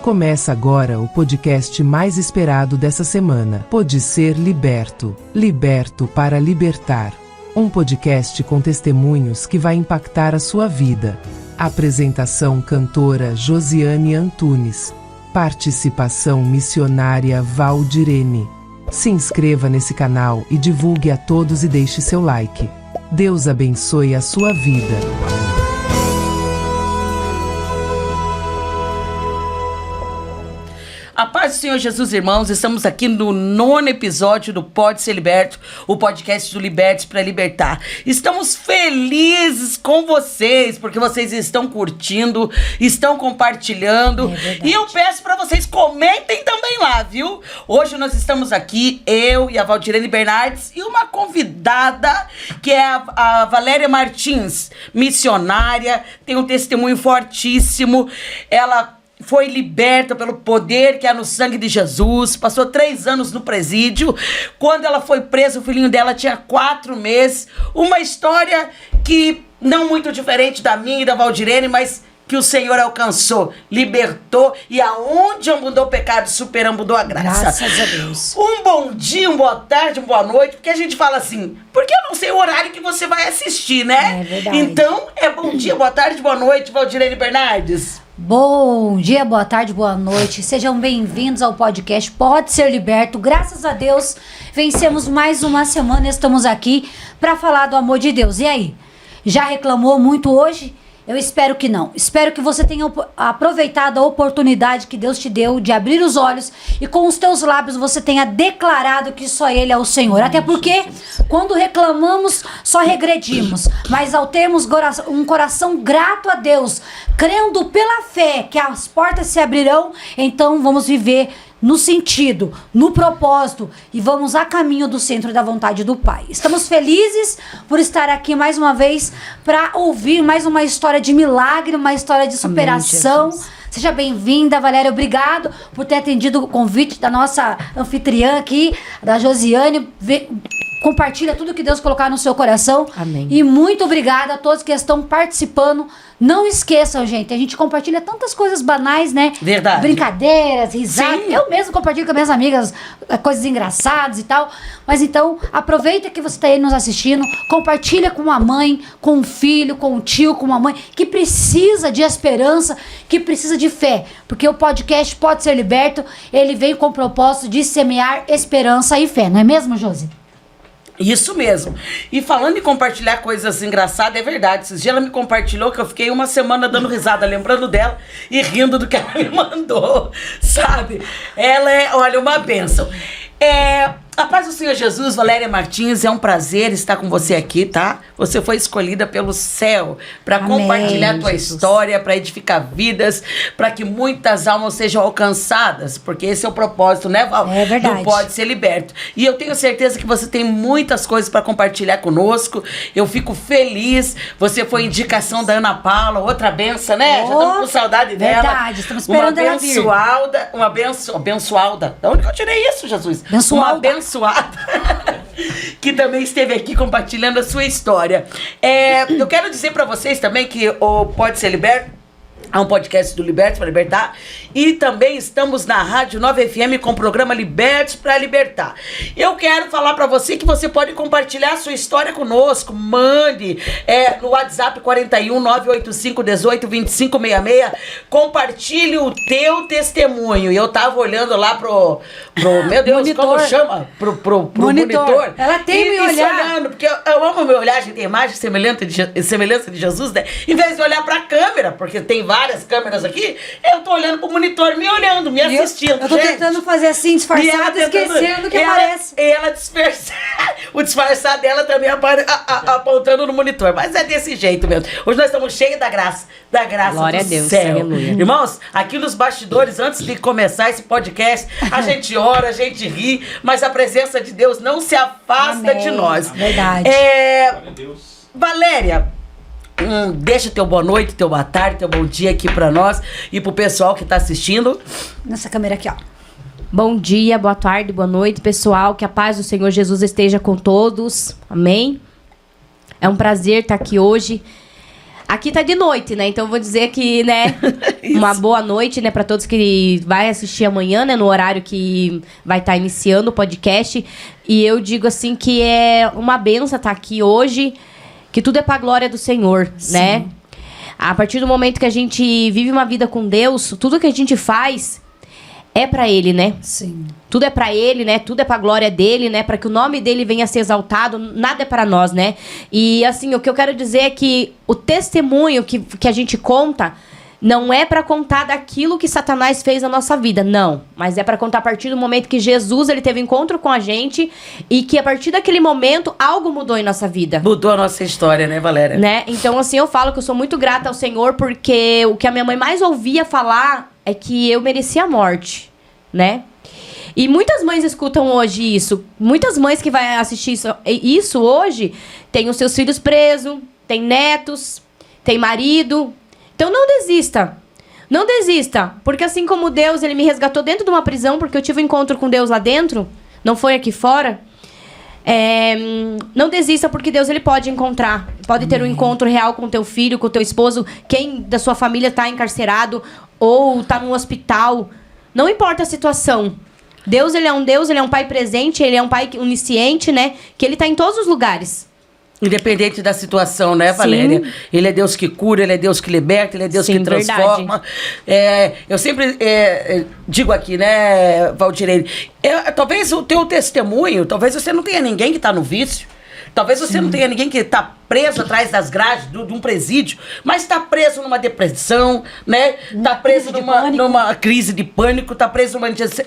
Começa agora o podcast mais esperado dessa semana. Pode ser liberto. Liberto para libertar. Um podcast com testemunhos que vai impactar a sua vida. Apresentação cantora Josiane Antunes. Participação missionária Valdirene. Se inscreva nesse canal e divulgue a todos e deixe seu like. Deus abençoe a sua vida. A paz do Senhor Jesus, irmãos, estamos aqui no 9º episódio do Pode Ser Liberto, o podcast do Libertos para Libertar. Estamos felizes com vocês, porque vocês estão curtindo, estão compartilhando. E eu peço para vocês, comentem também lá, viu? Hoje nós estamos aqui, eu e a Valdirene Bernardes, e uma convidada, que é a Valéria Martins, missionária, tem um testemunho fortíssimo. Ela foi liberta pelo poder que há no sangue de Jesus, passou 3 anos no presídio. Quando ela foi presa, o filhinho dela tinha 4 meses. Uma história que não muito diferente da minha e da Valdirene, mas que o Senhor alcançou, libertou, e aonde abundou o pecado, superabundou a graça. Graças a Deus. Um bom dia, uma boa tarde, uma boa noite, porque a gente fala assim, porque eu não sei o horário que você vai assistir, né? É verdade. Então, é bom dia, boa tarde, boa noite, Valdirene Bernardes. Bom dia, boa tarde, boa noite. Sejam bem-vindos ao podcast Pode Ser Liberto. Graças a Deus, vencemos mais uma semana e estamos aqui para falar do amor de Deus. E aí, já reclamou muito hoje? Eu espero que não. Espero que você tenha aproveitado a oportunidade que Deus te deu de abrir os olhos e com os teus lábios você tenha declarado que só Ele é o Senhor. Até porque quando reclamamos, só regredimos. Mas ao termos um coração grato a Deus, crendo pela fé que as portas se abrirão, então vamos viver no sentido, no propósito, e vamos a caminho do centro da vontade do Pai. Estamos felizes por estar aqui mais uma vez para ouvir mais uma história de milagre, uma história de superação. Amém, seja bem-vinda, Valéria. Obrigado por ter atendido o convite da nossa anfitriã aqui, da Josiane. Compartilha tudo que Deus colocar no seu coração. Amém. E muito obrigada a todos que estão participando. Não esqueçam, gente, a gente compartilha tantas coisas banais, né? Verdade. Brincadeiras, risadas. Sim. Eu mesmo compartilho com minhas amigas coisas engraçadas e tal. Mas então, aproveita que você está aí nos assistindo. Compartilha com a mãe, com o filho, com o tio, com a mãe, que precisa de esperança, que precisa de fé. Porque o podcast Pode Ser Liberto, ele vem com o propósito de semear esperança e fé. Não é mesmo, Josi? Isso mesmo. E falando em compartilhar coisas engraçadas, é verdade. Esses dias ela me compartilhou que eu fiquei uma semana dando risada, lembrando dela e rindo do que ela me mandou, sabe? Ela é, olha, uma bênção. A paz do Senhor Jesus, Valéria Martins, é um prazer estar com você aqui, tá? Você foi escolhida pelo céu para compartilhar a tua história, para edificar vidas, para que muitas almas sejam alcançadas, porque esse é o propósito, né, Val? É verdade. Do Pode Ser Liberto. E eu tenho certeza que você tem muitas coisas para compartilhar conosco. Eu fico feliz. Você foi indicação da Ana Paula, outra benção, né? Já estamos com saudade dela. Verdade, estamos esperando ela vir. Uma abençoada. Da onde que eu tirei isso, Jesus? Abençoada. Uma abençoada. Que também esteve aqui compartilhando a sua história. Eu quero dizer para vocês também que o Pode Ser Liberto é um podcast do Libertos para Libertar. E também estamos na Rádio 9 FM com o programa Libertos para Libertar. Eu quero falar para você que você pode compartilhar a sua história conosco. Mande no WhatsApp 41 985 18 25 66. Compartilhe o teu testemunho. E eu tava olhando lá pro meu Deus, monitor. Como chama? Pro monitor. Ela tem me olhar. Olhando, porque eu amo me olhar, a gente tem imagem semelhança de Jesus, né? Em vez de olhar pra câmera, porque tem várias câmeras aqui, eu tô olhando pro monitor, me olhando, me assistindo. Eu tô tentando fazer assim, disfarçado, esquecendo que aparece. E ela disfarçada. O disfarçado dela também apontando no monitor. Mas é desse jeito mesmo. Hoje nós estamos cheios da graça. Da graça Glória do a Deus, céu. aleluia. Irmãos, aqui nos bastidores, antes de começar esse podcast, a gente ora, a gente ri, mas a presença de Deus não se afasta Amém. de nós. Verdade. Valéria, deixa teu boa noite, teu boa tarde, teu bom dia aqui pra nós e pro pessoal que tá assistindo. Nessa câmera aqui, ó. Bom dia, boa tarde, boa noite, pessoal. Que a paz do Senhor Jesus esteja com todos. Amém? É um prazer estar aqui hoje. Aqui tá de noite, né? Então eu vou dizer que, né, uma boa noite, né, pra todos que vai assistir amanhã, né, no horário que vai estar iniciando o podcast. E eu digo assim que é uma benção estar aqui hoje, que tudo é pra glória do Senhor, né? A partir do momento que a gente vive uma vida com Deus, tudo que a gente faz é pra Ele, né? Sim. Tudo é pra Ele, né? Tudo é pra glória dele, né? Pra que o nome dele venha a ser exaltado. Nada é pra nós, né? E, assim, o que eu quero dizer é que o testemunho que a gente conta não é pra contar daquilo que Satanás fez na nossa vida, não. Mas é pra contar a partir do momento que Jesus, ele teve encontro com a gente e que a partir daquele momento, algo mudou em nossa vida. Mudou a nossa história, né, Valéria? Né? Então, assim, eu falo que eu sou muito grata ao Senhor porque o que a minha mãe mais ouvia falar é que eu merecia a morte, né? E muitas mães escutam hoje isso. Muitas mães que vão assistir isso hoje têm os seus filhos presos, têm netos, têm marido. Então não desista. Não desista. Porque assim como Deus, ele me resgatou dentro de uma prisão, porque eu tive um encontro com Deus lá dentro, não foi aqui fora. Não desista, porque Deus, ele pode encontrar. Pode ter um encontro real com teu filho, com teu esposo, quem da sua família está encarcerado ou está no hospital. Não importa a situação. Deus, ele é um pai presente, ele é um pai onisciente, né? Que ele tá em todos os lugares. Independente da situação, né, Valéria? Sim. Ele é Deus que cura, ele é Deus que liberta, ele é Deus que transforma. Eu sempre digo aqui, né, Valdirene, talvez o teu testemunho, talvez você não tenha ninguém que tá no vício. Talvez você não tenha ninguém que está preso atrás das grades de um presídio, mas está preso numa depressão, né? Está preso numa crise de pânico, está preso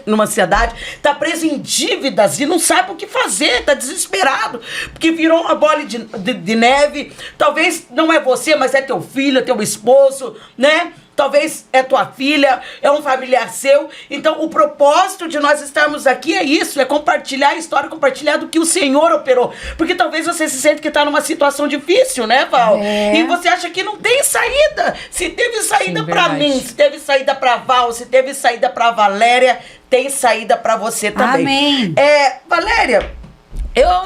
numa ansiedade, está preso em dívidas e não sabe o que fazer, está desesperado, porque virou uma bola de neve. Talvez não é você, mas é teu filho, é teu esposo, né? Talvez é tua filha, é um familiar seu. Então, o propósito de nós estarmos aqui é isso, é compartilhar a história, compartilhar do que o Senhor operou. Porque talvez você se sente que está numa situação difícil, né, Val? E você acha que não tem saída. Se teve saída para mim, se teve saída para Val, se teve saída para Valéria, tem saída para você também. Amém. Valéria,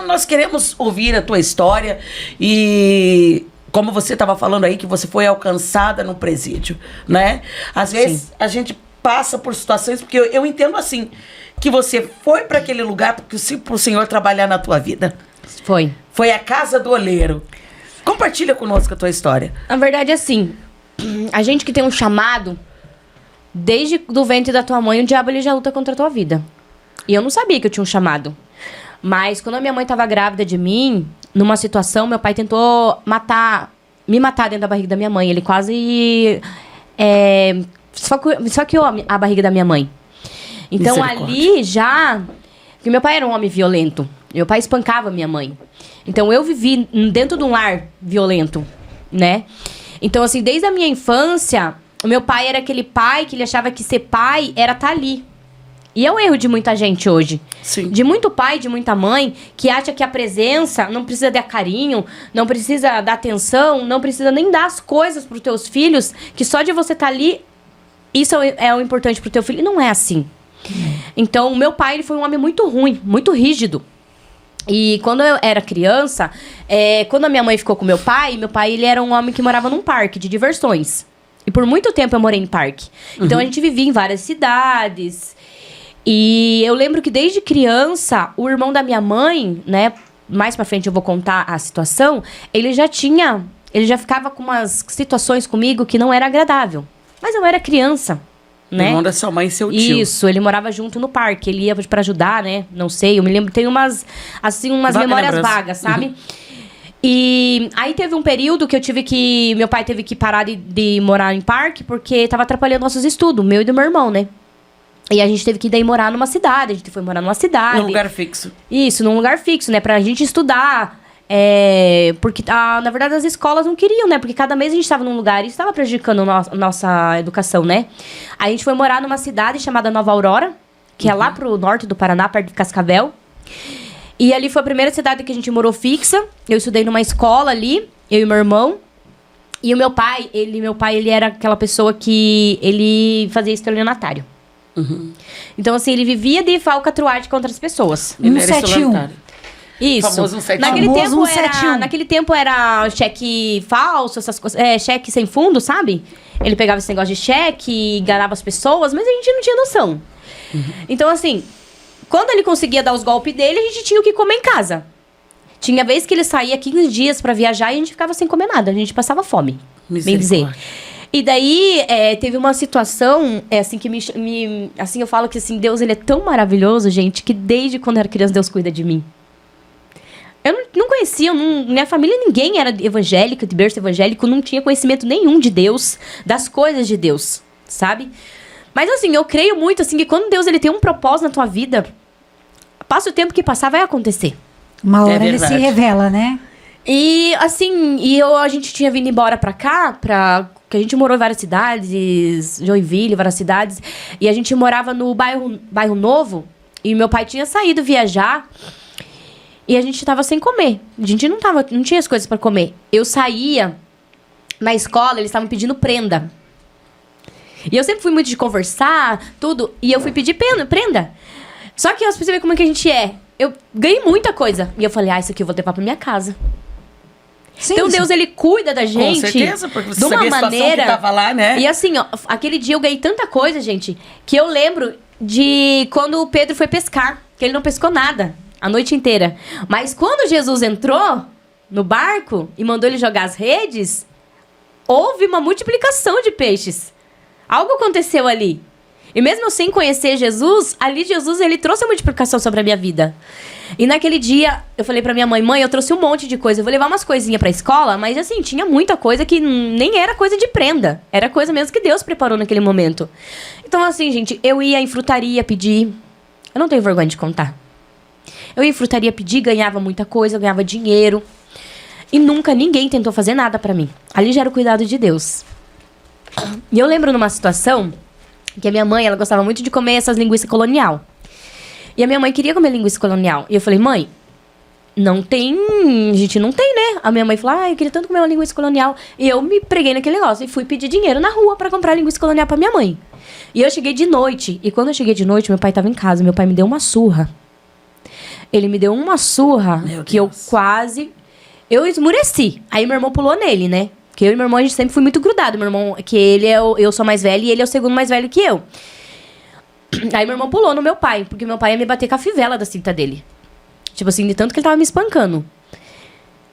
nós queremos ouvir a tua história e... Como você estava falando aí, que você foi alcançada no presídio, né? Às vezes a gente passa por situações, porque eu entendo assim, que você foi para aquele lugar para o Senhor trabalhar na tua vida. Foi. Foi a casa do oleiro. Compartilha conosco a tua história. Na verdade, assim, a gente que tem um chamado, desde do ventre da tua mãe, o diabo ele já luta contra a tua vida. E eu não sabia que eu tinha um chamado. Mas quando a minha mãe estava grávida de mim, numa situação, meu pai tentou me matar dentro da barriga da minha mãe. Ele quase esfaqueou a barriga da minha mãe. Então ali já... Porque meu pai era um homem violento. Meu pai espancava minha mãe. Então eu vivi dentro de um lar violento, né? Então assim, desde a minha infância, o meu pai era aquele pai que ele achava que ser pai era estar ali. E é um erro de muita gente hoje. Sim. De muito pai, de muita mãe, que acha que a presença não precisa dar carinho, não precisa dar atenção, não precisa nem dar as coisas pros teus filhos, que só de você estar ali, isso é o importante pro teu filho. E não é assim. Então, o meu pai, ele foi um homem muito ruim, muito rígido. E quando eu era criança, quando a minha mãe ficou com meu pai, ele era um homem que morava num parque de diversões. E por muito tempo eu morei em parque. Então, a gente vivia em várias cidades. E eu lembro que desde criança, o irmão da minha mãe, né? Mais pra frente eu vou contar a situação. Ele já ficava com umas situações comigo que não era agradável. Mas eu era criança, né? Irmão da sua mãe e seu tio. Isso, ele morava junto no parque. Ele ia pra ajudar, né? Não sei, eu me lembro. Tem umas memórias vagas, sabe? E aí teve um período que meu pai teve que parar de morar em parque porque tava atrapalhando nossos estudos, meu e do meu irmão, né? E a gente teve que daí morar numa cidade. A gente foi morar numa cidade. Num lugar fixo. Isso, num lugar fixo, né? Pra gente estudar. Porque, na verdade, as escolas não queriam, né? Porque cada mês a gente estava num lugar e isso estava prejudicando nossa educação, né? Aí a gente foi morar numa cidade chamada Nova Aurora, que é lá pro norte do Paraná, perto de Cascavel. E ali foi a primeira cidade que a gente morou fixa. Eu estudei numa escola ali, eu e meu irmão. E o meu pai, ele era aquela pessoa que ele fazia estelionatário. Então, assim, ele vivia de falcatruagem contra as pessoas. Ele era estelionatário. Isso. Famoso 171. Naquele tempo era cheque falso, essas coisas. Cheque sem fundo, sabe? Ele pegava esse negócio de cheque, enganava as pessoas, mas a gente não tinha noção. Então, assim, quando ele conseguia dar os golpes dele, a gente tinha o que comer em casa. Tinha vez que ele saía 15 dias pra viajar e a gente ficava sem comer nada. A gente passava fome, bem dizer. E daí, teve uma situação, assim, que assim, eu falo que, assim, Deus, ele é tão maravilhoso, gente, que desde quando eu era criança, Deus cuida de mim. Eu não conhecia, minha família, ninguém era evangélica, de berço evangélico, não tinha conhecimento nenhum de Deus, das coisas de Deus, sabe? Mas, assim, eu creio muito, assim, que quando Deus, ele tem um propósito na tua vida, passa o tempo que passar, vai acontecer. Uma hora ele se revela, né? E, assim, a gente tinha vindo embora pra cá, que a gente morou em várias cidades, Joinville, várias cidades, e a gente morava no bairro Novo, e meu pai tinha saído viajar, e a gente tava sem comer. A gente não tinha as coisas pra comer. Eu saía na escola, eles estavam pedindo prenda. E eu sempre fui muito de conversar, tudo, e eu fui pedir prenda. Só que eu percebi como é que a gente é. Eu ganhei muita coisa. E eu falei, isso aqui eu vou levar pra minha casa. Sim, então Deus, ele cuida da gente. Com certeza, porque você de uma sabia maneira, a situação que tava lá, né? E assim, ó, aquele dia eu ganhei tanta coisa, gente, que eu lembro de quando o Pedro foi pescar, que ele não pescou nada a noite inteira. Mas quando Jesus entrou no barco e mandou ele jogar as redes, houve uma multiplicação de peixes. Algo aconteceu ali. E mesmo eu sem conhecer Jesus, ali Jesus, ele trouxe a multiplicação sobre a minha vida. E naquele dia, eu falei pra minha mãe, eu trouxe um monte de coisa. Eu vou levar umas coisinhas pra escola, mas assim, tinha muita coisa que nem era coisa de prenda. Era coisa mesmo que Deus preparou naquele momento. Então assim, gente, eu ia em frutaria pedir. Eu não tenho vergonha de contar. Eu ia em frutaria pedir, ganhava muita coisa, ganhava dinheiro. E nunca ninguém tentou fazer nada pra mim. Ali já era o cuidado de Deus. E eu lembro numa situação que a minha mãe, ela gostava muito de comer essas linguiças colonial. E a minha mãe queria comer linguiça colonial. E eu falei, mãe, não tem... A gente não tem, né? A minha mãe falou, eu queria tanto comer uma linguiça colonial. E eu me preguei naquele negócio e fui pedir dinheiro na rua pra comprar linguiça colonial pra minha mãe. E eu cheguei de noite. E quando eu cheguei de noite, meu pai tava em casa. Meu pai me deu uma surra. Ele me deu uma surra que eu quase... Eu esmureci. Aí meu irmão pulou nele, né? Porque eu e meu irmão, a gente sempre foi muito grudado. Meu irmão, que ele é eu sou mais velho e ele é o segundo mais velho que eu. Aí meu irmão pulou no meu pai, porque meu pai ia me bater com a fivela da cinta dele. Tipo assim, de tanto que ele tava me espancando.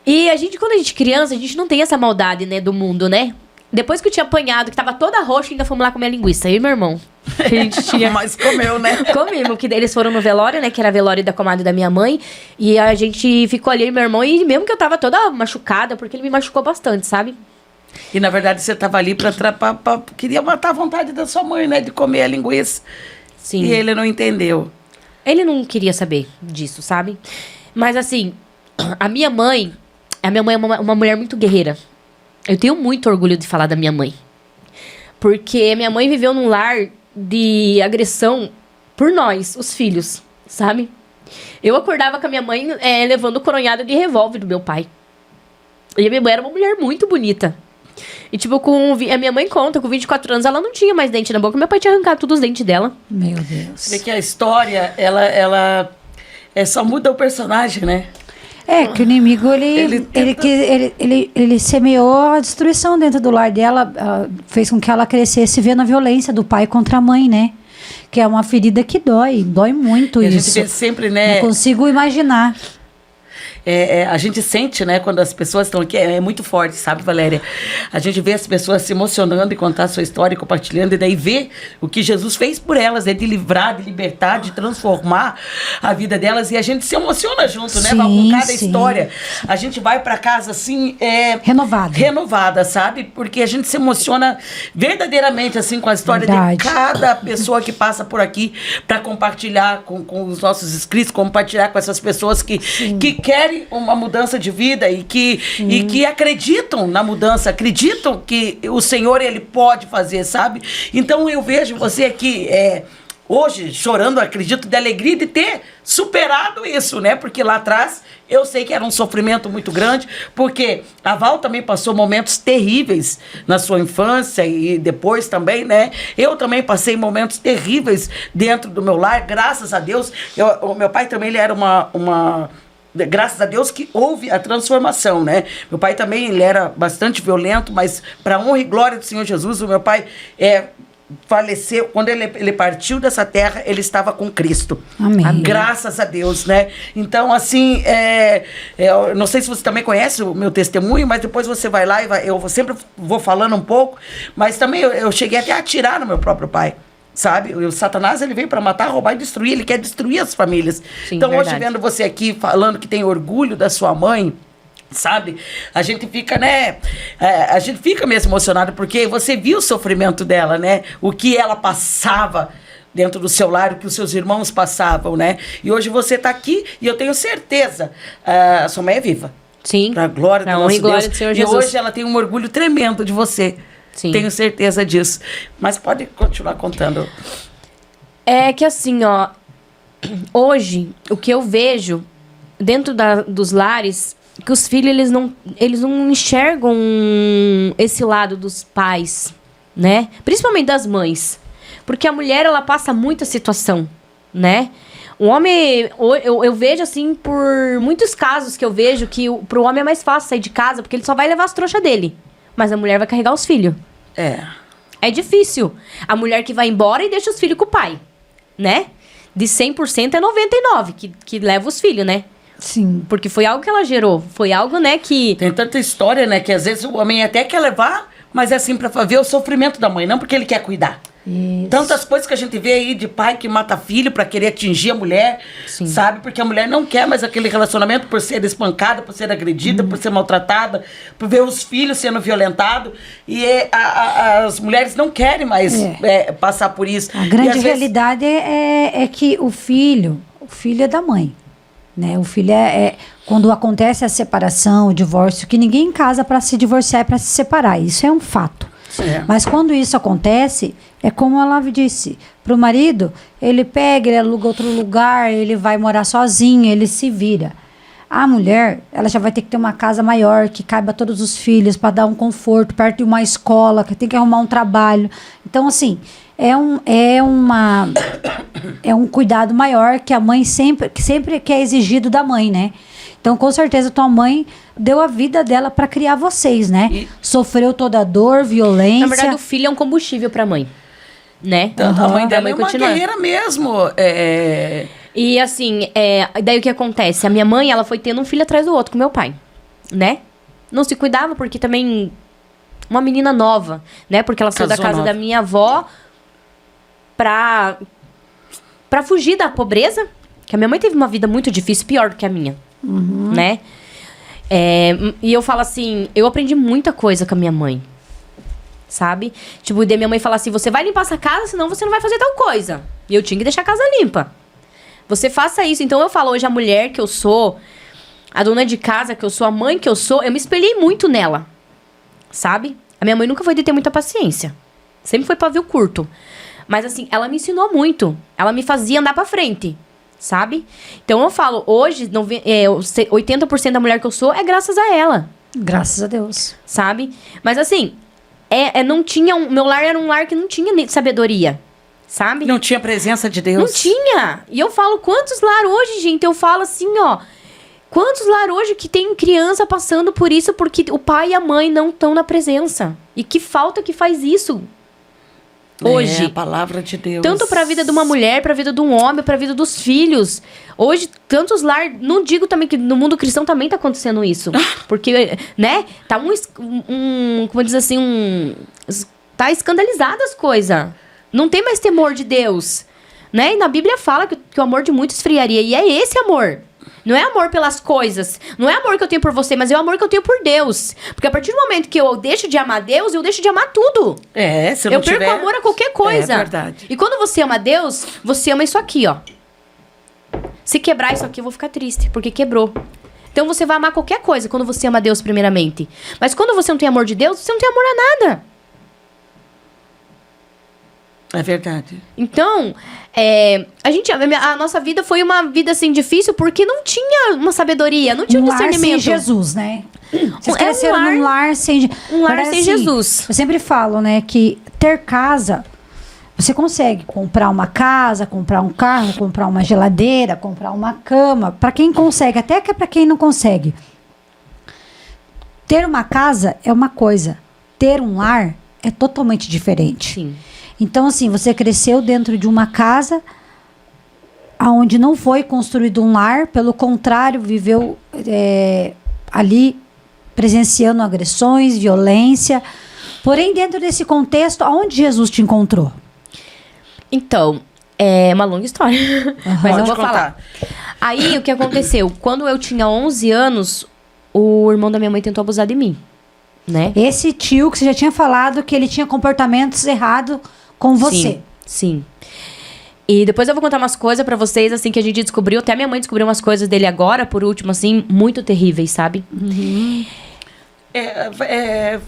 E quando a gente é criança, a gente não tem essa maldade, né, do mundo, né? Depois que eu tinha apanhado, que tava toda roxa, ainda fomos lá comer a linguiça. Eu e meu irmão. A gente tinha... Mas comeu, né? Comemos, que daí eles foram no velório, né? Que era velório da comadre da minha mãe. E a gente ficou ali, meu irmão, e mesmo que eu tava toda machucada, porque ele me machucou bastante, sabe? E na verdade você tava ali queria matar a vontade da sua mãe, né? De comer a linguiça. Sim. E ele não entendeu. Ele não queria saber disso, sabe? Mas assim, a minha mãe é uma mulher muito guerreira. Eu tenho muito orgulho de falar da minha mãe. Porque minha mãe viveu num lar de agressão por nós, os filhos, sabe? Eu acordava com a minha mãe levando coronhada de revólver do meu pai. E a minha mãe era uma mulher muito bonita. E tipo, a minha mãe conta, com 24 anos ela não tinha mais dente na boca. Meu pai tinha arrancado todos os dentes dela. Meu Deus. Você vê que a história, ela só muda o personagem, né? Que o inimigo, ele semeou a destruição dentro do lar dela, fez com que ela crescesse vendo a violência do pai contra a mãe, né? Que é uma ferida que dói muito e isso. A gente vê sempre, né? Não consigo imaginar. A gente sente, né, quando as pessoas estão aqui, é muito forte, sabe, Valéria? A gente vê as pessoas se emocionando e contar a sua história e compartilhando, e daí vê o que Jesus fez por elas, de livrar, de libertar, de transformar a vida delas, e a gente se emociona junto, né, com cada história. A gente vai pra casa, assim, renovada, sabe? Porque a gente se emociona verdadeiramente, assim, com a história de cada pessoa que passa por aqui pra compartilhar com os nossos inscritos, compartilhar com essas pessoas que querem uma mudança de vida e que acreditam na mudança, acreditam que o Senhor, ele pode fazer, sabe? Então eu vejo você aqui hoje chorando, acredito, de alegria de ter superado isso, né? Porque lá atrás eu sei que era um sofrimento muito grande, porque a Val também passou momentos terríveis na sua infância e depois também, né? Eu também passei momentos terríveis dentro do meu lar, graças a Deus. O meu pai também, ele era uma graças a Deus que houve a transformação, né? Meu pai também, ele era bastante violento, mas para honra e glória do Senhor Jesus, o meu pai faleceu, quando ele partiu dessa terra, ele estava com Cristo. Amém. Graças a Deus, né? Então, assim, eu não sei se você também conhece o meu testemunho, mas depois você vai lá eu sempre vou falando um pouco, mas também eu cheguei até a atirar no meu próprio pai. Sabe? O Satanás, ele veio para matar, roubar e destruir. Ele quer destruir as famílias. Sim, então, verdade. hoje, vendo você aqui falando que tem orgulho da sua mãe, sabe? A gente fica, né? A gente fica mesmo emocionado, porque você viu o sofrimento dela, né? O que ela passava dentro do seu lar, o que os seus irmãos passavam, né? E hoje você está aqui e eu tenho certeza, a sua mãe é viva. Sim. Para a glória do Pra nosso honra e glória Deus. do Senhor E Jesus. hoje ela tem um orgulho tremendo de você. Sim. Tenho certeza disso. Mas pode continuar contando. É que assim, ó, hoje, o que eu vejo dentro dos lares, que os filhos, eles não enxergam esse lado dos pais, né? Principalmente das mães. Porque a mulher, ela passa muita situação, né? O homem, eu vejo assim, por muitos casos que eu vejo, que pro homem é mais fácil sair de casa, porque ele só vai levar as trouxas dele. Mas a mulher vai carregar os filhos. É difícil. A mulher que vai embora e deixa os filhos com o pai, né? De 100% é 99% que leva os filhos, né? Sim. Porque foi algo que ela gerou. Foi algo, né, que... Tem tanta história, né, que às vezes o homem até quer levar, mas é assim pra ver o sofrimento da mãe, não porque ele quer cuidar. Isso. Tantas coisas que a gente vê aí de pai que mata filho pra querer atingir a mulher, Sim. sabe? Porque a mulher não quer mais aquele relacionamento por ser espancada, por ser agredida, por ser maltratada, por ver os filhos sendo violentados. E as mulheres não querem mais passar por isso. A E, grande às vezes, realidade é que o filho é da mãe, né? O filho quando acontece a separação, o divórcio, que ninguém casa para se divorciar, é para se separar. Isso é um fato. Mas quando isso acontece, é como ela disse, pro marido, ele pega, ele aluga outro lugar, ele vai morar sozinho, ele se vira. A mulher, ela já vai ter que ter uma casa maior, que caiba todos os filhos, para dar um conforto, perto de uma escola, que tem que arrumar um trabalho. Então, assim, é um cuidado maior que a mãe sempre que é exigido da mãe, né? Então, com certeza, tua mãe deu a vida dela para criar vocês, né? Sofreu toda a dor, violência. Na verdade, o filho é um combustível pra mãe, né? A mãe dela Pra é uma continuar. guerreira mesmo. E assim, daí o que acontece? A minha mãe, ela foi tendo um filho atrás do outro com meu pai, né? Não se cuidava porque também... Uma menina nova, né? Porque ela saiu da casa da minha avó pra fugir da pobreza. Que a minha mãe teve uma vida muito difícil, pior do que a minha, né? E eu falo assim, eu aprendi muita coisa com a minha mãe, sabe? Tipo, de minha mãe falar assim, você vai limpar essa casa, senão você não vai fazer tal coisa. E eu tinha que deixar a casa limpa. Você faça isso. Então eu falo, hoje a mulher que eu sou, a dona de casa que eu sou, a mãe que eu sou, eu me espelhei muito nela, sabe? A minha mãe nunca foi de ter muita paciência. Sempre foi pavio curto. Mas assim, ela me ensinou muito. Ela me fazia andar pra frente, sabe? Então eu falo, hoje, 80% da mulher que eu sou é graças a ela. Graças a Deus. Sabe? Mas assim, não tinha meu lar era um lar que não tinha sabedoria, sabe? Não tinha presença de Deus. Não tinha. E eu falo, quantos lar hoje, gente? Eu falo assim, ó. Quantos lar hoje que tem criança passando por isso porque o pai e a mãe não estão na presença? E que falta que faz isso hoje. A palavra de Deus. Tanto pra vida de uma mulher, pra vida de um homem, pra vida dos filhos. Hoje, tantos lar... Não digo também que no mundo cristão também tá acontecendo isso. Porque, né? Tá como diz assim, tá escandalizado as coisas. Não tem mais temor de Deus. Né? E na Bíblia fala que o amor de muitos esfriaria. E é esse amor. Não é amor pelas coisas. Não é amor que eu tenho por você, mas é o amor que eu tenho por Deus. Porque a partir do momento que eu deixo de amar Deus, eu deixo de amar tudo. Se eu não perco amor a qualquer coisa. É verdade. E quando você ama Deus, você ama isso aqui, ó. Se quebrar isso aqui, eu vou ficar triste, porque quebrou. Então você vai amar qualquer coisa quando você ama Deus primeiramente. Mas quando você não tem amor de Deus, você não tem amor a nada. É verdade. Então, a nossa vida foi uma vida, assim, difícil porque não tinha uma sabedoria, não tinha um discernimento. Lar sem Jesus, né? Vocês É cresceram num lar sem... Um lar Mas, sem assim, Jesus. Eu sempre falo, né, que ter casa Você consegue comprar uma casa, comprar um carro, comprar uma geladeira, comprar uma cama. Para quem consegue, até que é para quem não consegue. Ter uma casa é uma coisa. Ter um lar é totalmente diferente. Sim. Então, assim, você cresceu dentro de uma casa onde não foi construído um lar. Pelo contrário, viveu ali presenciando agressões, violência. Porém, dentro desse contexto, aonde Jesus te encontrou? Então, é uma longa história, mas eu Pode vou contar. falar. Aí, o que aconteceu? Quando eu tinha 11 anos, o irmão da minha mãe tentou abusar de mim, né? Esse tio que você já tinha falado que ele tinha comportamentos errados com você. Sim. E depois eu vou contar umas coisas pra vocês, assim, que a gente descobriu. Até minha mãe descobriu umas coisas dele agora, por último, assim, muito terríveis, sabe?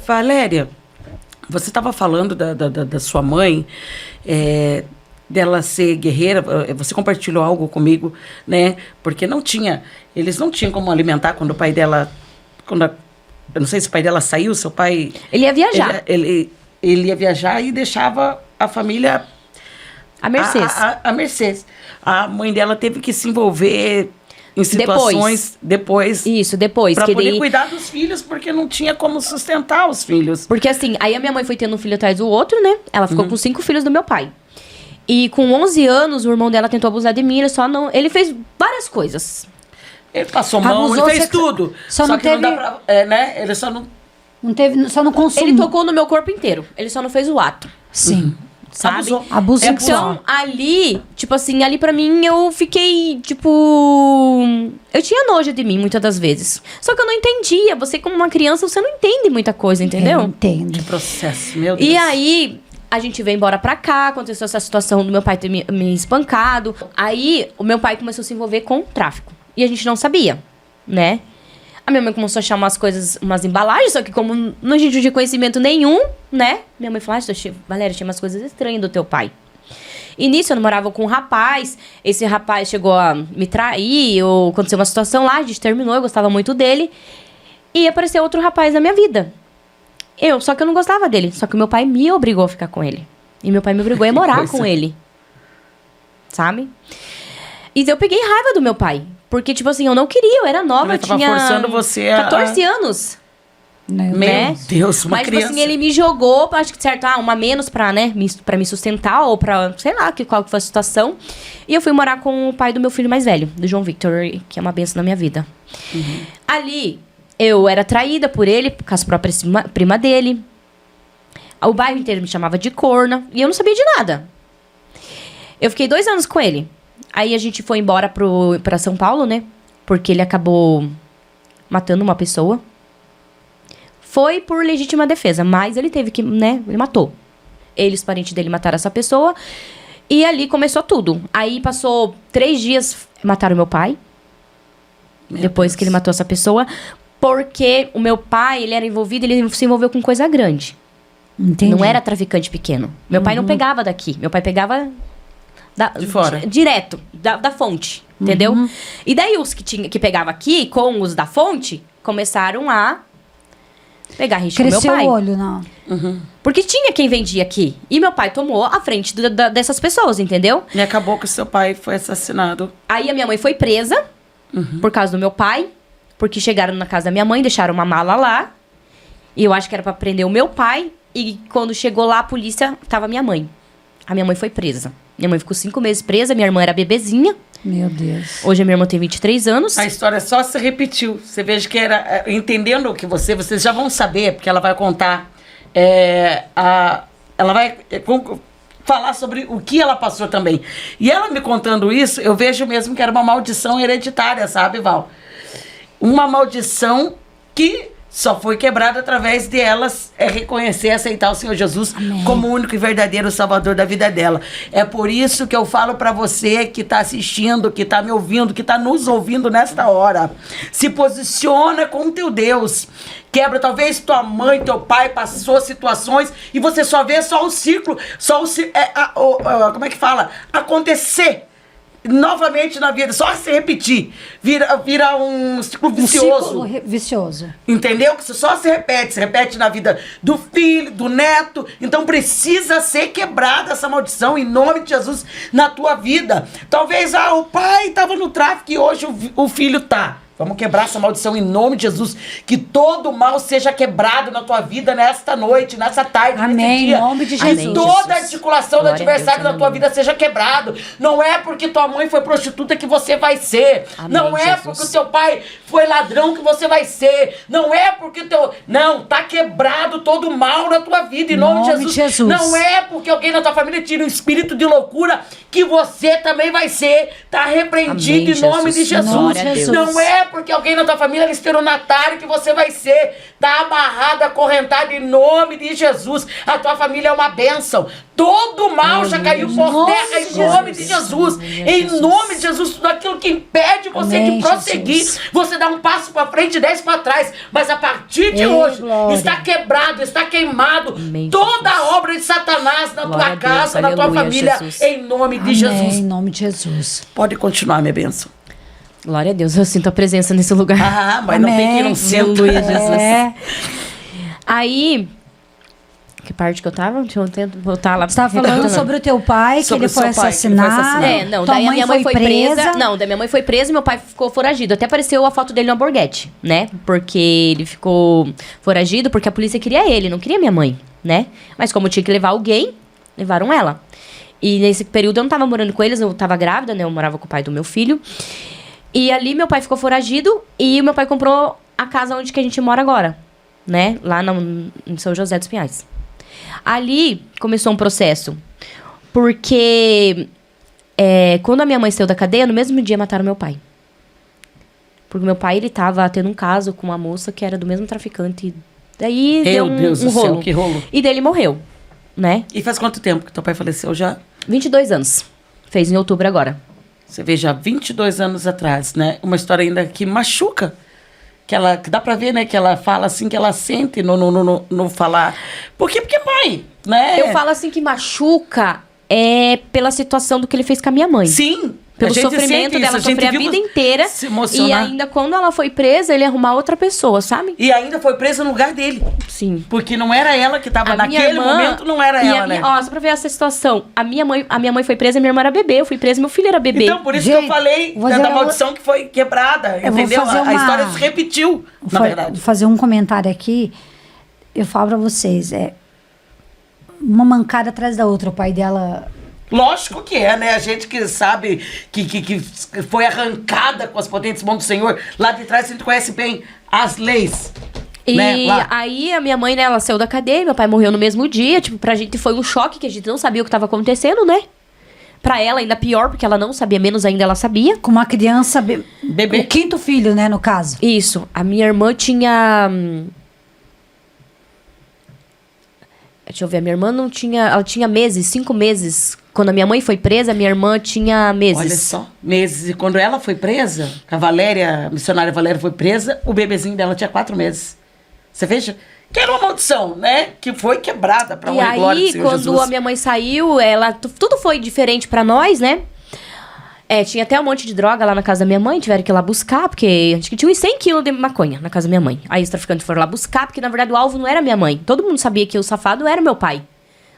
Valéria, você estava falando da sua mãe, dela ser guerreira. Você compartilhou algo comigo, né? Porque eles não tinham como alimentar quando o pai dela, eu não sei se o pai dela saiu, seu pai... Ele ia viajar. Ele ia viajar e deixava a família... A Mercedes. A Mercedes. A mãe dela teve que se envolver em situações depois. Isso, depois. Pra que poder daí... cuidar dos filhos, porque não tinha como sustentar os filhos. Porque assim, aí a minha mãe foi tendo um filho atrás do outro, né? Ela ficou com 5 filhos do meu pai. E com 11 anos, o irmão dela tentou abusar de mim, ele fez várias coisas. Ele passou mão, Abusou, ele fez você- tudo. só não que não dá teve- pra... né? Ele só não... Não teve, só não consumiu. Ele tocou no meu corpo inteiro. Ele só não fez o ato, Sim. sabe? Abusou. Abuso Então, sexual. ali, tipo assim, ali pra mim, eu fiquei, tipo... Eu tinha nojo de mim, muitas das vezes. Só que eu não entendia. Você, como uma criança, você não entende muita coisa, entendeu? Eu entendo. Processo, meu Deus. E aí, a gente veio embora pra cá, aconteceu essa situação do meu pai ter me espancado. Aí, o meu pai começou a se envolver com tráfico. E a gente não sabia, né? A minha mãe começou a achar umas coisas, umas embalagens, só que como não tinha conhecimento nenhum, né? Minha mãe falou, Valéria, tinha umas coisas estranhas do teu pai. E nisso, eu namorava com um rapaz, esse rapaz chegou a me trair, ou aconteceu uma situação lá, a gente terminou, eu gostava muito dele. E apareceu outro rapaz na minha vida. Só que eu não gostava dele. Só que o meu pai me obrigou a ficar com ele. E meu pai me obrigou a morar coisa. com ele. Sabe? E eu peguei raiva do meu pai. Porque, tipo assim, eu não queria, eu era nova, Ele eu tava tinha forçando você a... 14 anos. Né? Meu né? Deus, uma Mas, criança. tipo assim, ele me jogou, acho que certo, uma menos pra, né, pra me sustentar, ou pra, sei lá, qual que foi a situação. E eu fui morar com o pai do meu filho mais velho, do João Victor, que é uma benção na minha vida. Ali, eu era traída por ele, com as próprias prima dele. O bairro inteiro me chamava de corna, e eu não sabia de nada. Eu fiquei 2 anos com ele. Aí a gente foi embora pra São Paulo, né? Porque ele acabou matando uma pessoa. Foi por legítima defesa, mas ele teve que, né? Ele matou. Ele e os parentes dele mataram essa pessoa. E ali começou tudo. Aí passou 3 dias, mataram meu pai. Depois que ele matou essa pessoa. Porque o meu pai, ele era envolvido, ele se envolveu com coisa grande. Entendi. Não era traficante pequeno. Meu pai não pegava daqui. Meu pai pegava... De fora. Direto, da fonte, entendeu? E daí os que pegava aqui, com os da fonte, começaram a pegar rixa com meu Cresceu pai. o olho, não. Porque tinha quem vendia aqui. E meu pai tomou a frente dessas pessoas, entendeu? E acabou que o seu pai foi assassinado. Aí a minha mãe foi presa, por causa do meu pai. Porque chegaram na casa da minha mãe, deixaram uma mala lá. E eu acho que era pra prender o meu pai. E quando chegou lá, a polícia, tava minha mãe. A minha mãe foi presa. Minha mãe ficou 5 meses presa, minha irmã era bebezinha. Meu Deus. Hoje a minha irmã tem 23 anos. A história só se repetiu. Você veja que era... Entendendo o que vocês já vão saber, porque ela vai contar... ela vai falar sobre o que ela passou também. E ela me contando isso, eu vejo mesmo que era uma maldição hereditária, sabe, Val? Uma maldição que só foi quebrada através de elas reconhecer e aceitar o Senhor Jesus como o único e verdadeiro Salvador da vida dela. É por isso que eu falo pra você que tá assistindo, que tá me ouvindo, que tá nos ouvindo nesta hora. Se posiciona com teu Deus. Quebra, talvez tua mãe, teu pai passou situações e você só vê só o ciclo, como é que fala? Acontecer. novamente na vida, só se repetir, vira um ciclo vicioso. Um ciclo vicioso. Entendeu? Que só se repete na vida do filho, do neto. Então precisa ser quebrada essa maldição em nome de Jesus na tua vida. Talvez o pai estava no tráfico e hoje o filho tá. Vamos quebrar essa maldição em nome de Jesus. Que todo mal seja quebrado na tua vida nesta noite, nessa tarde, Amém, nesse dia. em nome de Que Jesus. toda articulação do Glória a adversário Deus, na tua aleluia. vida seja quebrado. Não é porque tua mãe foi prostituta que você vai ser. Amém, Não é Jesus. porque o teu pai foi ladrão que você vai ser. Não é porque o teu... Não, tá quebrado todo mal na tua vida, em nome de Jesus. Não é porque alguém na tua família tira um espírito de loucura que você também vai ser. Tá repreendido Amém, em nome de Jesus. Jesus. Glória a Deus. Não é porque alguém na tua família é estelionatário que você vai ser. Tá amarrado, acorrentado em nome de Jesus. A tua família é uma bênção. Todo mal já caiu por terra em nome de Jesus. Em nome de Jesus, tudo aquilo que impede você Amém, de prosseguir, Jesus. você dá um passo para frente e 10 para trás. Mas a partir de Ei, hoje, glória. está quebrado, está queimado Amém, toda Jesus. a obra de Satanás na Glória a tua Deus, casa, na tua aleluia, família, Jesus. em nome de Amém, Jesus. em nome de Jesus. Pode continuar, minha bênção. Glória a Deus, eu sinto a presença nesse lugar. Ah, mas não tem quem não Amém. sinta. Aleluia, Jesus. É. Aí, que parte que eu tava? Deixa eu tentar voltar lá. Você estava falando sobre o teu pai, que Sobre ele foi o seu pai, que ele foi assassinado. assassinado. É, não, Tua daí a minha mãe foi presa. Não, daí minha mãe foi presa e meu pai ficou foragido. Até apareceu a foto dele no Alborguete, né? Porque ele ficou foragido porque a polícia queria ele, não queria minha mãe, né? Mas como tinha que levar alguém, levaram ela. E nesse período eu não tava morando com eles, eu tava grávida, né? Eu morava com o pai do meu filho. E ali meu pai ficou foragido e meu pai comprou a casa onde que a gente mora agora, né? Lá em São José dos Pinhais. Ali começou um processo, porque quando a minha mãe saiu da cadeia, no mesmo dia mataram meu pai. Porque meu pai, ele tava tendo um caso com uma moça que era do mesmo traficante. Daí deu Meu Deus do rolo. céu, que rolo. E daí ele morreu, né? E faz quanto tempo que teu pai faleceu já? 22 anos. Fez em outubro agora. Você vê, já 22 anos atrás, né? Uma história ainda que machuca. Que dá pra ver, né? Que ela fala assim, que ela sente no falar. Por quê? Porque mãe, né? Eu falo assim que machuca pela situação do que ele fez com a minha mãe. Sim. Pelo a gente sofrimento sente dela, isso, gente sofrer a viu vida inteira. se E emocionar. ainda quando ela foi presa, ele ia arrumar outra pessoa, sabe? E ainda foi presa no lugar dele. Sim. Porque não era ela que tava A minha naquele irmã- momento, não era e ela, a né? minha, ó, só pra ver essa situação. A minha mãe foi presa, minha irmã era bebê. Eu fui presa, meu filho era bebê. Então, por isso que Gente, eu falei vou da dizer- maldição que foi quebrada, Eu vou entendeu? fazer A uma- história se repetiu, na verdade. Vou fazer um comentário aqui. Eu falo pra vocês, uma mancada atrás da outra. O pai dela... Lógico que é, né? A gente que sabe que foi arrancada com as potentes mãos do Senhor, lá de trás a gente conhece bem as leis. E né? Lá. aí a minha mãe, né, ela saiu da cadeia, meu pai morreu no mesmo dia. Tipo, pra gente foi um choque, que a gente não sabia o que tava acontecendo, né? Pra ela ainda pior, porque ela não sabia, menos ainda ela sabia. Com uma criança... Bebê. O quinto filho, né, no caso. Isso. A minha irmã tinha... Deixa eu ver, a minha irmã não tinha... Ela tinha meses, 5 meses. Quando a minha mãe foi presa, a minha irmã tinha meses. Olha só, meses. E quando ela foi presa, a Valéria, a missionária Valéria foi presa, o bebezinho dela tinha 4 meses. Você veja? Que era uma maldição, né? Que foi quebrada pra E honra e glória do aí, Senhor quando Jesus. a minha mãe saiu, tudo foi diferente pra nós, né? Tinha até um monte de droga lá na casa da minha mãe, tiveram que ir lá buscar, porque acho que tinha uns 100 quilos de maconha na casa da minha mãe. Aí os traficantes foram lá buscar, porque na verdade o alvo não era minha mãe. Todo mundo sabia que o safado era meu pai,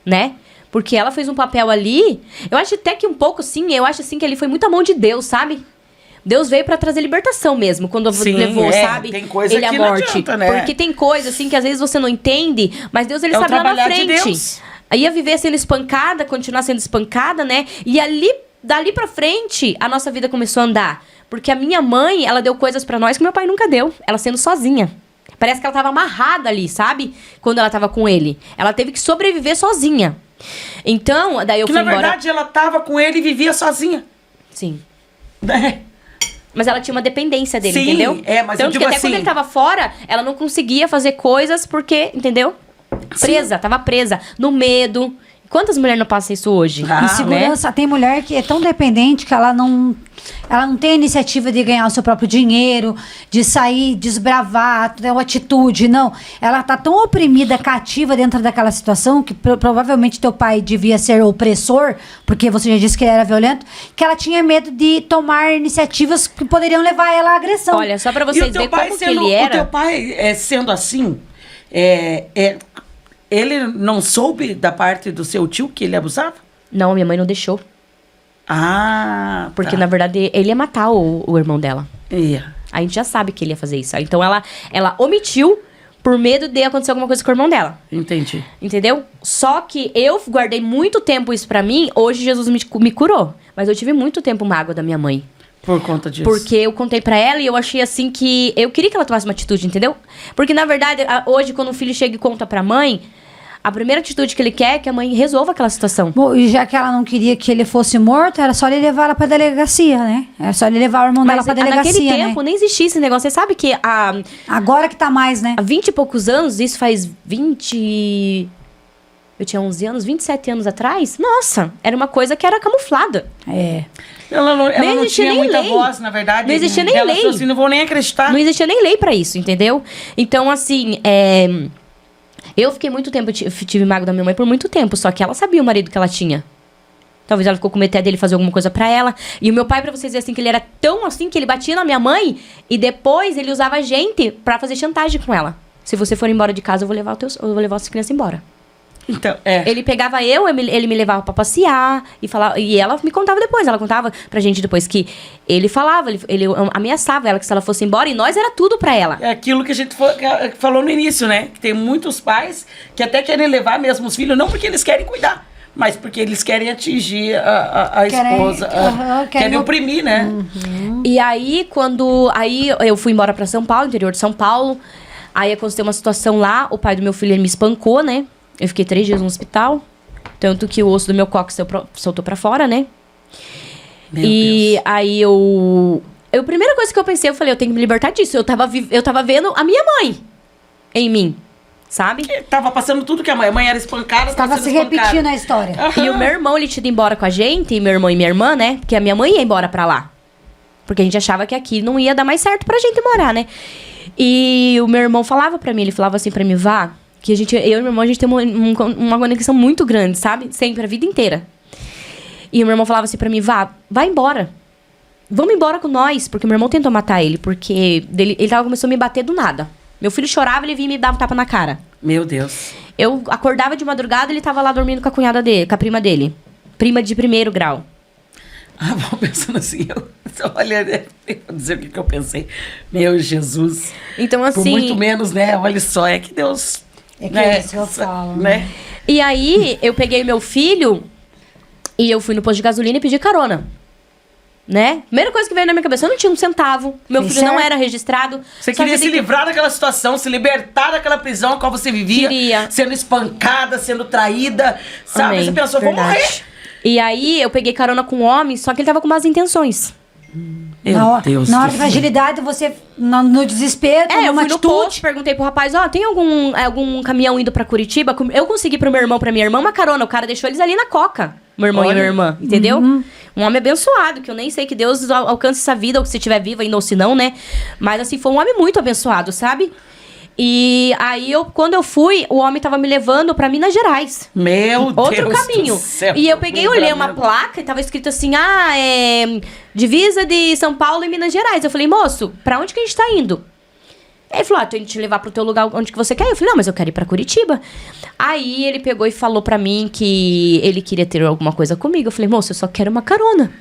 né? Porque ela fez um papel ali, eu acho até que um pouco, sim, eu acho assim que ele foi muita mão de Deus, sabe? Deus veio pra trazer libertação mesmo, quando Sim, levou, sabe? tem coisa ele à que não morte. adianta, né? Porque tem coisa, assim, que às vezes você não entende, mas Deus, ele É o sabe lá na trabalhar de frente. Deus. Aí ia viver sendo espancada, continuar sendo espancada, né? E dali pra frente, a nossa vida começou a andar. Porque a minha mãe, ela deu coisas pra nós que meu pai nunca deu. Ela sendo sozinha. Parece que ela tava amarrada ali, sabe? Quando ela tava com ele. Ela teve que sobreviver sozinha. Então, daí eu Que fui na embora... verdade ela tava com ele e vivia sozinha. Sim. Né? Mas ela tinha uma dependência dele, Sim, entendeu? mas eu Tanto digo que até assim... quando ele tava fora, ela não conseguia fazer coisas porque, entendeu? Presa, tava presa. No medo, Quantas mulheres não passam isso hoje? Insegurança. Tem mulher que é tão dependente que ela não tem a iniciativa de ganhar o seu próprio dinheiro, de sair, desbravar, ter uma atitude, não. Ela tá tão oprimida, cativa dentro daquela situação, que provavelmente teu pai devia ser opressor, porque você já disse que ele era violento, que ela tinha medo de tomar iniciativas que poderiam levar ela à agressão. Olha, só pra vocês verem como que ele era... O teu pai, sendo assim, ele não soube da parte do seu tio que ele abusava? Não, minha mãe não deixou. Porque, na verdade, ele ia matar o irmão dela. A gente já sabe que ele ia fazer isso. Então, ela omitiu por medo de acontecer alguma coisa com o irmão dela. Entendi. Entendeu? Só que eu guardei muito tempo isso pra mim. Hoje, Jesus me curou. Mas eu tive muito tempo mágoa da minha mãe. Por conta disso. Porque eu contei pra ela e eu achei assim que... Eu queria que ela tomasse uma atitude, entendeu? Porque, na verdade, hoje, quando o filho chega e conta pra mãe... A primeira atitude que ele quer é que a mãe resolva aquela situação. Bom, e já que ela não queria que ele fosse morto, era só ele levar ela pra delegacia, né? Era só ele levar o irmão dela pra delegacia, naquele tempo, nem existia esse negócio. Você sabe que agora que tá mais, né? Há 20 e poucos anos, isso faz 20... Eu tinha 11 anos, 27 anos atrás. Nossa, era uma coisa que era camuflada. Ela não tinha muita voz, na verdade. Não existia nem lei. Assim, não vou nem acreditar. Não existia nem lei pra isso, entendeu? Então, assim, eu fiquei muito tempo, tive mágoa da minha mãe por muito tempo, só que ela sabia o marido que ela tinha. Talvez ela ficou com medo dele fazer alguma coisa pra ela. E o meu pai, pra vocês verem assim, que ele era tão assim, que ele batia na minha mãe e depois ele usava a gente pra fazer chantagem com ela. Se você for embora de casa, eu vou levar as crianças embora. Então, Ele pegava ele me levava pra passear e ela me contava depois. Ela contava pra gente depois que ele falava, ele ameaçava ela que se ela fosse embora, e nós era tudo pra ela. É aquilo que a gente falou no início, né? Que tem muitos pais que até querem levar mesmo os filhos, não porque eles querem cuidar, mas porque eles querem atingir a esposa, querem oprimir, né? Uhum. E aí, aí eu fui embora pra São Paulo, interior de São Paulo. Aí aconteceu uma situação lá, o pai do meu filho, ele me espancou, né? Eu fiquei 3 dias no hospital. Tanto que o osso do meu cóccix soltou pra fora, né? Meu Deus. Aí a primeira coisa que eu pensei, eu falei, eu tenho que me libertar disso. Eu tava vendo a minha mãe em mim, sabe? Tava passando tudo que a mãe era espancada. Tava se repetindo a história. E o meu irmão, ele tinha ido embora com a gente, meu irmão e minha irmã, né? Porque a minha mãe ia embora pra lá. Porque a gente achava que aqui não ia dar mais certo pra gente morar, né? E o meu irmão falava pra mim, ele falava assim pra mim, Vá, que eu e meu irmão, a gente tem uma conexão muito grande, sabe? Sempre, a vida inteira. E o meu irmão falava assim pra mim, vai embora. Vamos embora com nós. Porque meu irmão tentou matar ele, porque ele começou a me bater do nada. Meu filho chorava, ele vinha me dar um tapa na cara. Meu Deus. Eu acordava de madrugada, ele tava lá dormindo com a cunhada dele, com a prima dele. Prima de 1º grau. Vou pensando assim, olha, vou dizer o que eu pensei. Meu Jesus. Então, assim... Por muito menos, né? Olha só, é que Deus... É que é isso que eu falo, né? E aí, eu peguei meu filho e eu fui no posto de gasolina e pedi carona. Né? Primeira coisa que veio na minha cabeça, eu não tinha um centavo. Meu filho não era registrado. Você queria se livrar daquela situação, se libertar daquela prisão a qual você vivia. Queria. Sendo espancada, sendo traída. Sabe? Amém. Você pensou, vou morrer. E aí, eu peguei carona com um homem, só que ele tava com más intenções. Meu Deus. Na hora da fragilidade, você, no desespero, eu fui no posto, perguntei pro rapaz, tem algum caminhão indo pra Curitiba? Eu consegui pro meu irmão, pra minha irmã, uma carona. O cara deixou eles ali na Coca, meu irmão e minha irmã, entendeu? Um homem abençoado, que eu nem sei que Deus alcance essa vida, ou que se estiver vivo ainda ou se não, né? Mas assim, foi um homem muito abençoado, sabe? E aí, quando eu fui, o homem tava me levando pra Minas Gerais. Meu Deus. Outro caminho. Do céu, e eu peguei e olhei uma placa e tava escrito assim, divisa de São Paulo e Minas Gerais. Eu falei, moço, pra onde que a gente tá indo? Ele falou, tô indo te levar pro teu lugar onde que você quer. Eu falei, não, mas eu quero ir pra Curitiba. Aí ele pegou e falou pra mim que ele queria ter alguma coisa comigo. Eu falei, moço, eu só quero uma carona.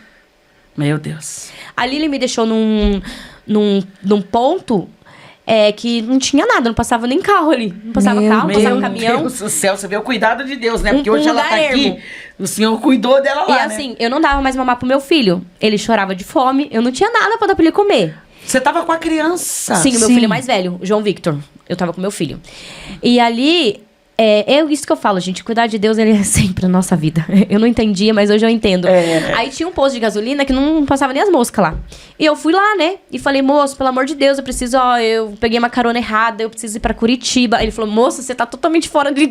Meu Deus. Ali ele me deixou num ponto... que não tinha nada, não passava nem carro ali. Não passava carro, não passava caminhão. Meu Deus do céu, você vê o cuidado de Deus, né? Porque hoje ela tá ermo. aqui, o Senhor cuidou dela lá, E assim, eu não dava mais mamar pro meu filho. Ele chorava de fome, eu não tinha nada pra dar pra ele comer. Você tava com a criança. Sim, o meu filho mais velho, o João Victor. Eu tava com meu filho. E ali... É isso que eu falo, gente. Cuidar de Deus, ele é sempre na nossa vida. Eu não entendia, mas hoje eu entendo. Aí tinha um posto de gasolina que não passava nem as moscas lá. E eu fui lá, né? E falei, moço, pelo amor de Deus, eu preciso... eu peguei uma carona errada, eu preciso ir pra Curitiba. Aí ele falou, moço, você tá totalmente fora de...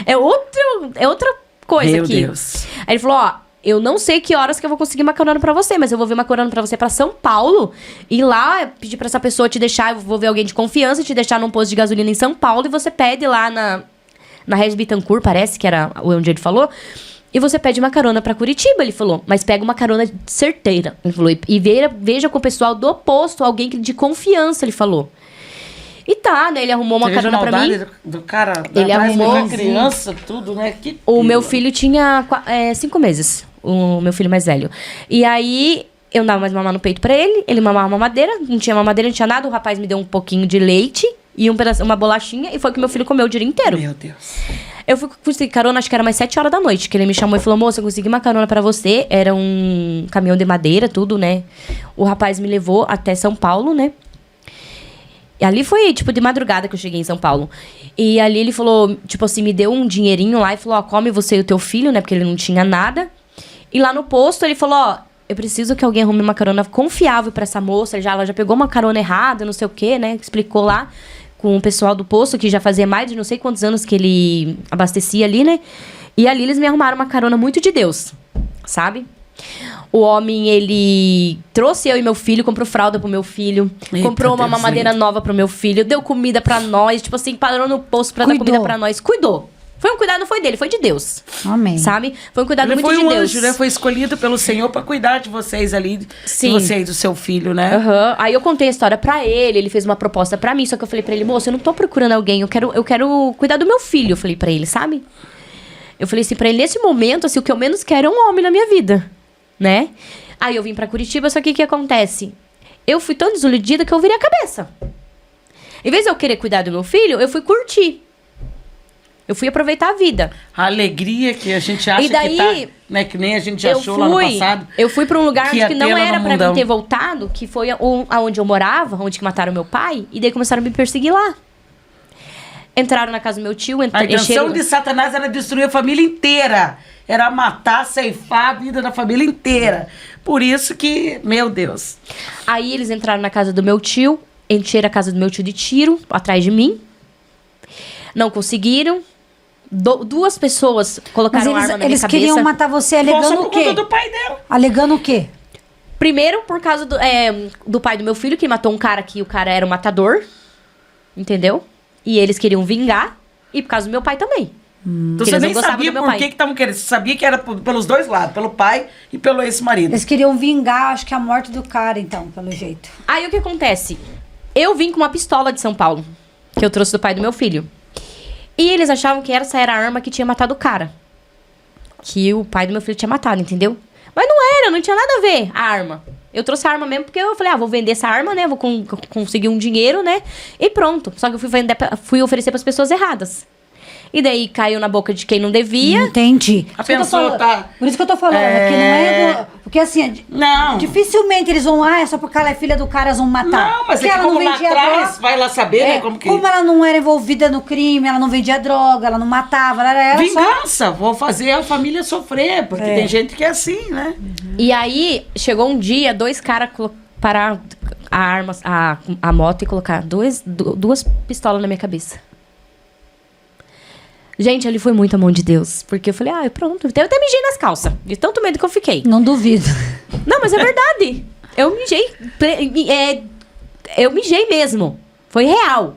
É outra coisa Meu aqui. Deus. Aí ele falou, ó, eu não sei que horas que eu vou conseguir uma carona pra você, mas eu vou ver uma carona pra você pra São Paulo. E lá, pedir pra essa pessoa te deixar, eu vou ver alguém de confiança, te deixar num posto de gasolina em São Paulo. E você pede lá na Regis Bittencourt, parece que era onde ele falou. E você pede uma carona pra Curitiba, ele falou. Mas pega uma carona certeira, ele falou. E veja com o pessoal do posto, alguém de confiança, ele falou. E tá, né? Ele arrumou uma carona pra mim. Do cara, Ele arrumou a criança, tudo, né? Que o meu filho tinha 5 meses. O meu filho mais velho. E aí, eu dava mais mamar no peito pra ele. Ele mamava mamadeira. Não tinha mamadeira, não tinha nada. O rapaz me deu um pouquinho de leite e uma bolachinha. E foi o que meu filho comeu o dia inteiro. Meu Deus. Eu fui conseguir carona, acho que era mais 7 horas da noite. Que ele me chamou e falou, moça, eu consegui uma carona pra você. Era um caminhão de madeira, tudo, né? O rapaz me levou até São Paulo, né? E ali foi, tipo, de madrugada que eu cheguei em São Paulo. E ali ele falou, tipo assim, me deu um dinheirinho lá e falou, ó, come você e o teu filho, né? Porque ele não tinha nada. E lá no posto ele falou, ó, eu preciso que alguém arrume uma carona confiável pra essa moça. Ela já pegou uma carona errada, não sei o quê, né? Explicou lá com o pessoal do posto, que já fazia mais de não sei quantos anos que ele abastecia ali, né? E ali eles me arrumaram uma carona muito de Deus, sabe? O homem, ele trouxe eu e meu filho, comprou fralda pro meu filho, Eita, comprou uma Deus mamadeira lindo. nova pro meu filho, deu comida pra nós, tipo assim, parou no posto pra dar Cuidou. comida pra nós. Cuidou. Foi um cuidado, não foi dele, foi de Deus. Amém. Sabe? Foi um cuidado Ele muito foi de um Deus. anjo, né? Foi escolhido pelo Senhor pra cuidar de vocês ali. Sim. De vocês, do seu filho, né? Aham. Aí eu contei a história pra ele, ele fez uma proposta pra mim, só que eu falei pra ele, moço, eu não tô procurando alguém, eu quero cuidar do meu filho, eu falei pra ele, sabe? Eu falei assim pra ele, nesse momento, assim, o que eu menos quero é um homem na minha vida, né? Aí eu vim pra Curitiba, só que o que acontece? Eu fui tão desiludida que eu virei a cabeça. Em vez de eu querer cuidar do meu filho, eu fui curtir. Eu fui aproveitar a vida. A alegria que a gente acha E daí, que tá... Né, que nem a gente achou lá no passado. Eu fui pra um lugar que ia que não ter lá era no pra mundão. mim ter voltado, que foi aonde eu morava, onde que mataram meu pai, e daí começaram a me perseguir lá. Entraram na casa do meu tio, A intenção encheram... de Satanás era destruir a família inteira. Era matar, ceifar a vida da família inteira. Por isso que, meu Deus. Aí eles entraram na casa do meu tio, encheram a casa do meu tio de tiro, atrás de mim. Não conseguiram. Duas pessoas Mas colocaram arma na minha eles cabeça. queriam matar você Só alegando por o quê? conta do pai dela. Alegando o quê? Primeiro, por causa do pai do meu filho, que matou um cara que o cara era um matador. Entendeu? E eles queriam vingar. E por causa do meu pai também. Então Que você eles não nem gostavam sabia do meu por pai. que estavam querendo. Você sabia que era pelos dois lados, pelo pai e pelo ex-marido. Eles queriam vingar, acho que a morte do cara, então, pelo jeito. Aí o que acontece? Eu vim com uma pistola de São Paulo, que eu trouxe do pai do meu filho. E eles achavam que essa era a arma que tinha matado o cara. Que o pai do meu filho tinha matado, entendeu? Mas não era, não tinha nada a ver a arma. Eu trouxe a arma mesmo porque eu falei, vou vender essa arma, né? Vou conseguir um dinheiro, né? E pronto. Só que eu fui oferecer pras pessoas erradas. E daí caiu na boca de quem não devia. Entendi. A Por isso que eu tô pessoa falando- tá- Por isso que eu tô falando, que não é... Porque assim, Não. dificilmente eles vão, é só porque ela é filha do cara, eles vão matar. Não, mas Porque é que ela não como lá vendia atrás, droga. vai lá saber, né? Como que... Como ela não era envolvida no crime, ela não vendia droga, ela não matava, ela era só... Vingança, vou fazer a família sofrer, porque É. tem gente que é assim, né? E aí, chegou um dia, 2 caras pararam a moto e colocaram duas pistolas na minha cabeça. Gente, ali foi muito a mão de Deus. Porque eu falei, pronto. Eu até mijei nas calças. De tanto medo que eu fiquei. Não duvido. Não, mas é verdade. Eu mijei. Eu mijei mesmo. Foi real.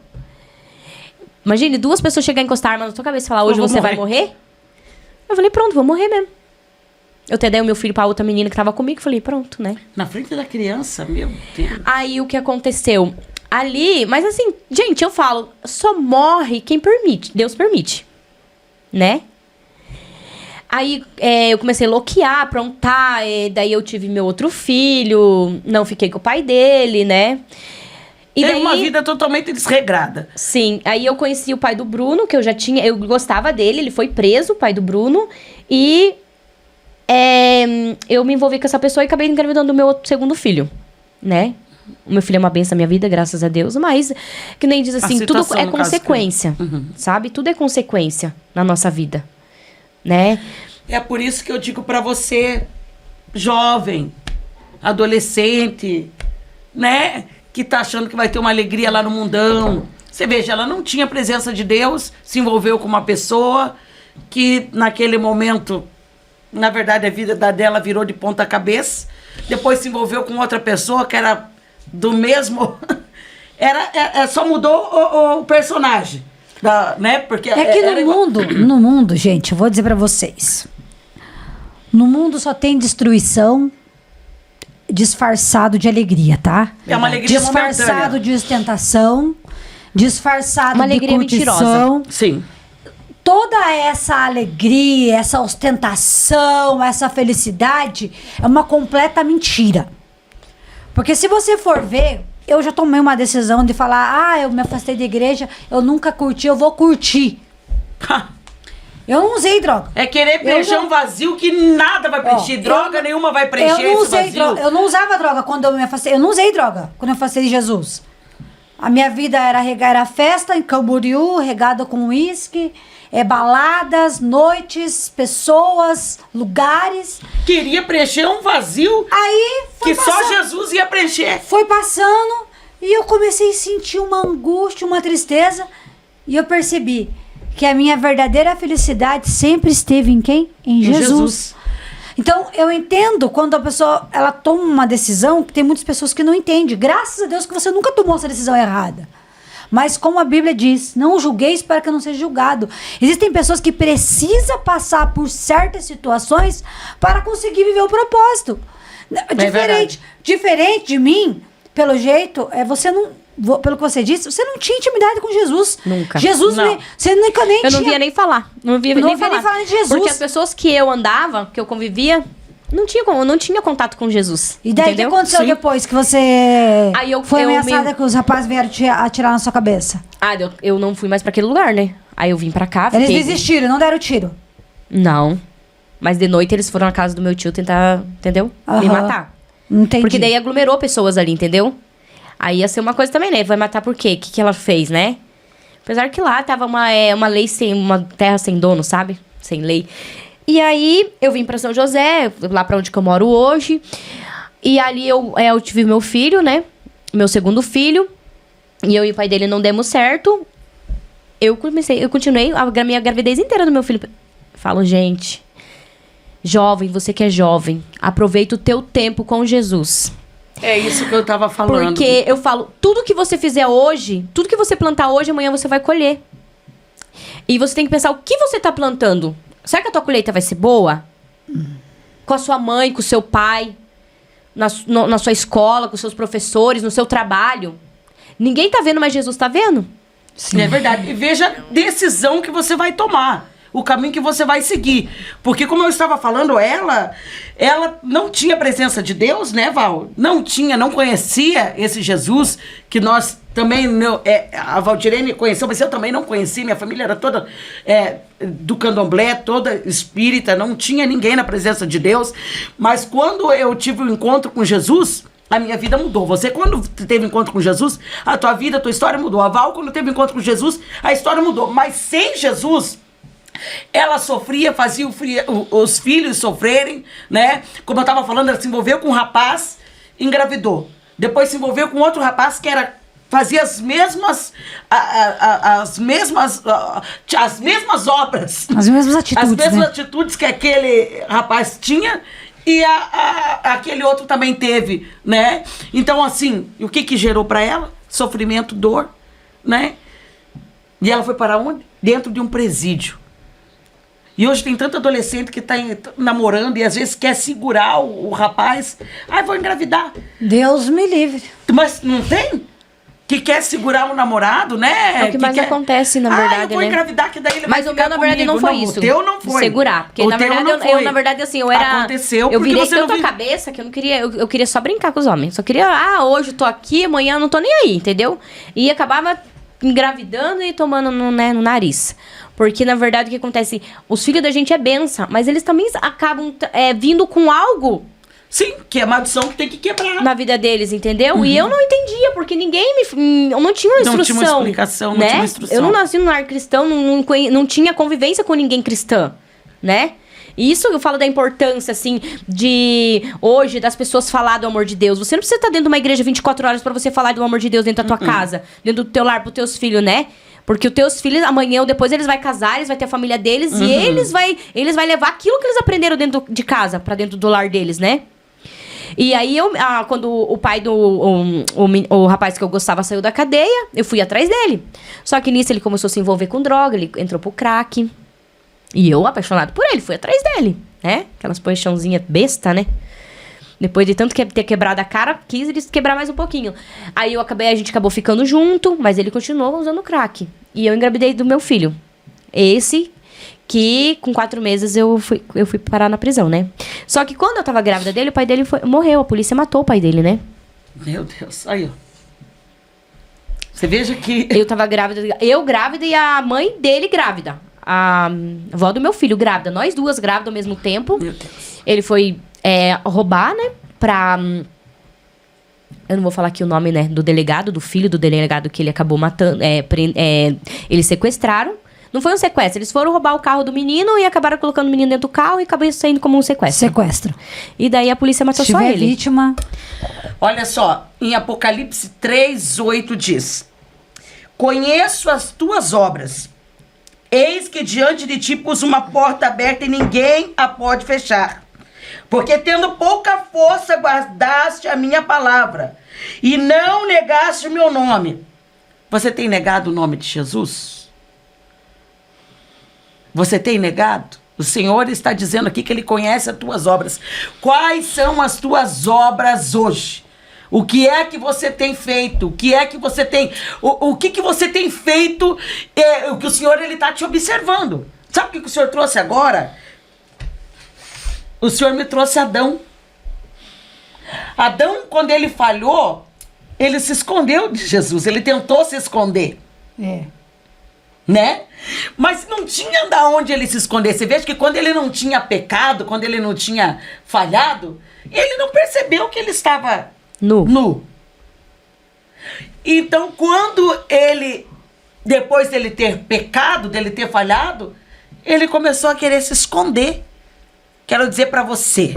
Imagine, 2 pessoas chegarem a encostar a arma na sua cabeça e falar, hoje Eu vou você vai morrer. Eu falei, pronto, vou morrer mesmo. Eu até dei o meu filho pra outra menina que tava comigo. Falei, pronto, né? Na frente da criança, meu Deus. Aí o que aconteceu? Ali, mas assim, gente, eu falo, só morre quem permite. Deus permite. Né? Aí eu comecei a loquear, aprontar. Daí eu tive meu outro filho. Não fiquei com o pai dele, né? E Tem daí, uma vida totalmente desregrada. sim, aí eu conheci o pai do Bruno, que eu já tinha. Eu gostava dele, ele foi preso, o pai do Bruno. E eu me envolvi com essa pessoa e acabei engravidando do meu segundo filho, né? O meu filho é uma benção na minha vida, graças a Deus. Mas, que nem diz assim, tudo situação, é no caso, consequência, sabe? Tudo é consequência na nossa vida, né? É por isso que eu digo pra você, jovem, adolescente, né? Que tá achando que vai ter uma alegria lá no mundão. Você veja, ela não tinha presença de Deus, se envolveu com uma pessoa, que naquele momento, na verdade, a vida dela virou de ponta cabeça. Depois se envolveu com outra pessoa que era do mesmo... só mudou o personagem, né? Porque É que no mundo, gente, eu vou dizer pra vocês. No mundo só tem destruição disfarçado de alegria, tá? É uma alegria disfarçado momentânea. de ostentação, disfarçado Uma de alegria curtição. Sim. Toda essa alegria, essa ostentação, essa felicidade é uma completa mentira. Porque se você for ver, eu já tomei uma decisão de falar, eu me afastei da igreja, eu nunca curti, eu vou curtir. Eu não usei droga. É querer preencher um vazio que nada vai preencher. Droga nenhuma vai preencher eu não esse usei vazio. droga. Eu não usava droga quando eu me afastei. Eu não usei droga quando eu me afastei de Jesus. A minha vida era festa em Camboriú, regada com uísque, baladas, noites, pessoas, lugares. Queria preencher um vazio Aí foi que só passando. Jesus ia preencher. Foi passando e eu comecei a sentir uma angústia, uma tristeza. E eu percebi que a minha verdadeira felicidade sempre esteve em quem? Em Jesus. Então, eu entendo quando a pessoa ela toma uma decisão, que tem muitas pessoas que não entendem. Graças a Deus que você nunca tomou essa decisão errada. Mas como a Bíblia diz, não julgueis para que não seja julgado. Existem pessoas que precisam passar por certas situações para conseguir viver o propósito. Diferente de mim, pelo jeito, você não... Pelo que você disse, você não tinha intimidade com Jesus. Nunca. Jesus, Não. Você nunca nem Eu tinha... não via nem falar. Não via nem falar de Jesus. Porque as pessoas que eu andava, que eu convivia, não tinha contato com Jesus. E daí entendeu? o que aconteceu Sim. depois que você Aí foi eu ameaçada que os rapazes vieram atirar na sua cabeça? Eu não fui mais pra aquele lugar, né? Aí eu vim pra cá. Eles fiquei... desistiram, não deram tiro. Não. Mas de noite eles foram na casa do meu tio tentar, entendeu? Me Aham. matar. Entendi. Porque daí aglomerou pessoas ali, entendeu? Aí ia ser uma coisa também, né? Vai matar por quê? O que ela fez, né? Apesar que lá tava uma lei sem... Uma terra sem dono, sabe? Sem lei. E aí, eu vim pra São José, lá pra onde que eu moro hoje. E ali eu tive meu filho, né? Meu segundo filho. E eu e o pai dele não demos certo. Eu continuei a minha gravidez inteira do meu filho. Falo, gente... Jovem, você que é jovem, aproveita o teu tempo com Jesus. É isso que eu tava falando. Porque eu falo, tudo que você fizer hoje, tudo que você plantar hoje, amanhã você vai colher. E você tem que pensar o que você tá plantando. Será que a tua colheita vai ser boa? Com a sua mãe, com o seu pai, na sua escola, com os seus professores, no seu trabalho. Ninguém tá vendo, mas Jesus tá vendo. Sim. É verdade. E veja a decisão que você vai tomar. O caminho que você vai seguir. Porque, como eu estava falando, ela não tinha presença de Deus, né, Val? Não conhecia esse Jesus, que nós também, a Valdirene conheceu, mas eu também não conhecia, minha família era toda do candomblé, toda espírita, não tinha ninguém na presença de Deus. Mas quando eu tive um encontro com Jesus, a minha vida mudou. Você, quando teve encontro com Jesus, a tua vida, a tua história mudou. A Val, quando teve encontro com Jesus, a história mudou. Mas sem Jesus... Ela sofria, fazia os filhos sofrerem, né? Como eu estava falando, ela se envolveu com um rapaz, engravidou. Depois se envolveu com outro rapaz que fazia as mesmas obras. As mesmas atitudes, As mesmas né? atitudes que aquele rapaz tinha e aquele outro também teve, né? Então, assim, o que gerou para ela? Sofrimento, dor, né? E ela foi para onde? Dentro de um presídio. E hoje tem tanto adolescente que está namorando e às vezes quer segurar o rapaz. Vou engravidar. Deus me livre. Mas não tem? Que quer segurar o namorado, né? É o que mais acontece, na verdade, eu vou né? engravidar, que daí ele Mas vai o meu, ficar na verdade, não comigo. foi isso. O teu não foi. Segurar. Porque, O na teu verdade, não foi. na verdade, assim, eu era... Aconteceu eu porque virei você não tanto a viu. cabeça que eu não queria... Eu queria só brincar com os homens. Só queria, hoje eu tô aqui, amanhã eu não tô nem aí, entendeu? E acabava engravidando e tomando no nariz. Porque, na verdade, o que acontece? Os filhos da gente é benção, mas eles também acabam vindo com algo... Sim, que é maldição que tem que quebrar. Na vida deles, entendeu? E eu não entendia, porque ninguém eu não tinha uma instrução. Não tinha uma explicação, não né? tinha uma instrução. Eu não nasci num lar cristão, não tinha convivência com ninguém cristã, né? E isso eu falo da importância, assim, de hoje, das pessoas falar do amor de Deus. Você não precisa estar dentro de uma igreja 24 horas pra você falar do amor de Deus dentro da tua casa, dentro do teu lar, pros teus filhos, né? Porque os teus filhos, amanhã ou depois, eles vão casar, eles vão ter a família deles. E eles vão levar aquilo que eles aprenderam dentro de casa, pra dentro do lar deles, né? E aí, quando o pai o rapaz que eu gostava saiu da cadeia, eu fui atrás dele. Só que nisso ele começou a se envolver com droga, ele entrou pro crack. E eu, apaixonado por ele, fui atrás dele, né? Aquelas paixãozinhas besta, né? Depois de tanto ter quebrado a cara, quis ele quebrar mais um pouquinho. Aí a gente acabou ficando junto, mas ele continuou usando crack. E eu engravidei do meu filho. Esse que com 4 meses eu fui parar na prisão, né? Só que quando eu tava grávida dele, o pai dele morreu. A polícia matou o pai dele, né? Meu Deus, aí, ó. Você veja que... Eu tava grávida, eu grávida e a mãe dele grávida. A avó do meu filho grávida. Nós duas grávidas ao mesmo tempo. Meu Deus. Ele foi roubar, né? Eu não vou falar aqui o nome, né? Do delegado, do filho do delegado que ele acabou matando. Eles sequestraram. Não foi um sequestro. Eles foram roubar o carro do menino e acabaram colocando o menino dentro do carro e acabou saindo como um sequestro. Sequestro. E daí a polícia matou Se só tiver ele. vítima... Olha só, em Apocalipse 3:8 diz: conheço as tuas obras. Eis que diante de ti pus uma porta aberta e ninguém a pode fechar. Porque tendo pouca força guardaste a minha palavra e não negaste o meu nome. Você tem negado o nome de Jesus? Você tem negado? O Senhor está dizendo aqui que Ele conhece as tuas obras. Quais são as tuas obras hoje? O que é que você tem feito? O que é que você tem... O que você tem feito? O que o Senhor está te observando. Sabe o que o Senhor trouxe agora? O Senhor me trouxe Adão. Adão, quando ele falhou, ele se escondeu de Jesus. Ele tentou se esconder. Né? Mas não tinha da onde ele se esconder. Você veja que quando ele não tinha pecado, quando ele não tinha falhado, ele não percebeu que ele estava nu. Então, quando ele, depois dele ter pecado, dele ter falhado, ele começou a querer se esconder. Quero dizer para você,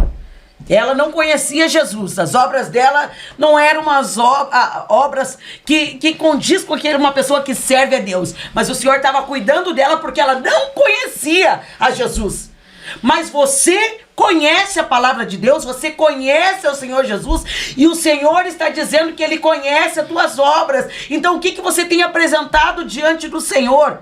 ela não conhecia Jesus. As obras dela não eram umas obras que condiz com que era uma pessoa que serve a Deus. Mas o Senhor estava cuidando dela porque ela não conhecia a Jesus. Mas você conhece a palavra de Deus, você conhece o Senhor Jesus, e o Senhor está dizendo que Ele conhece as tuas obras. Então o que você tem apresentado diante do Senhor?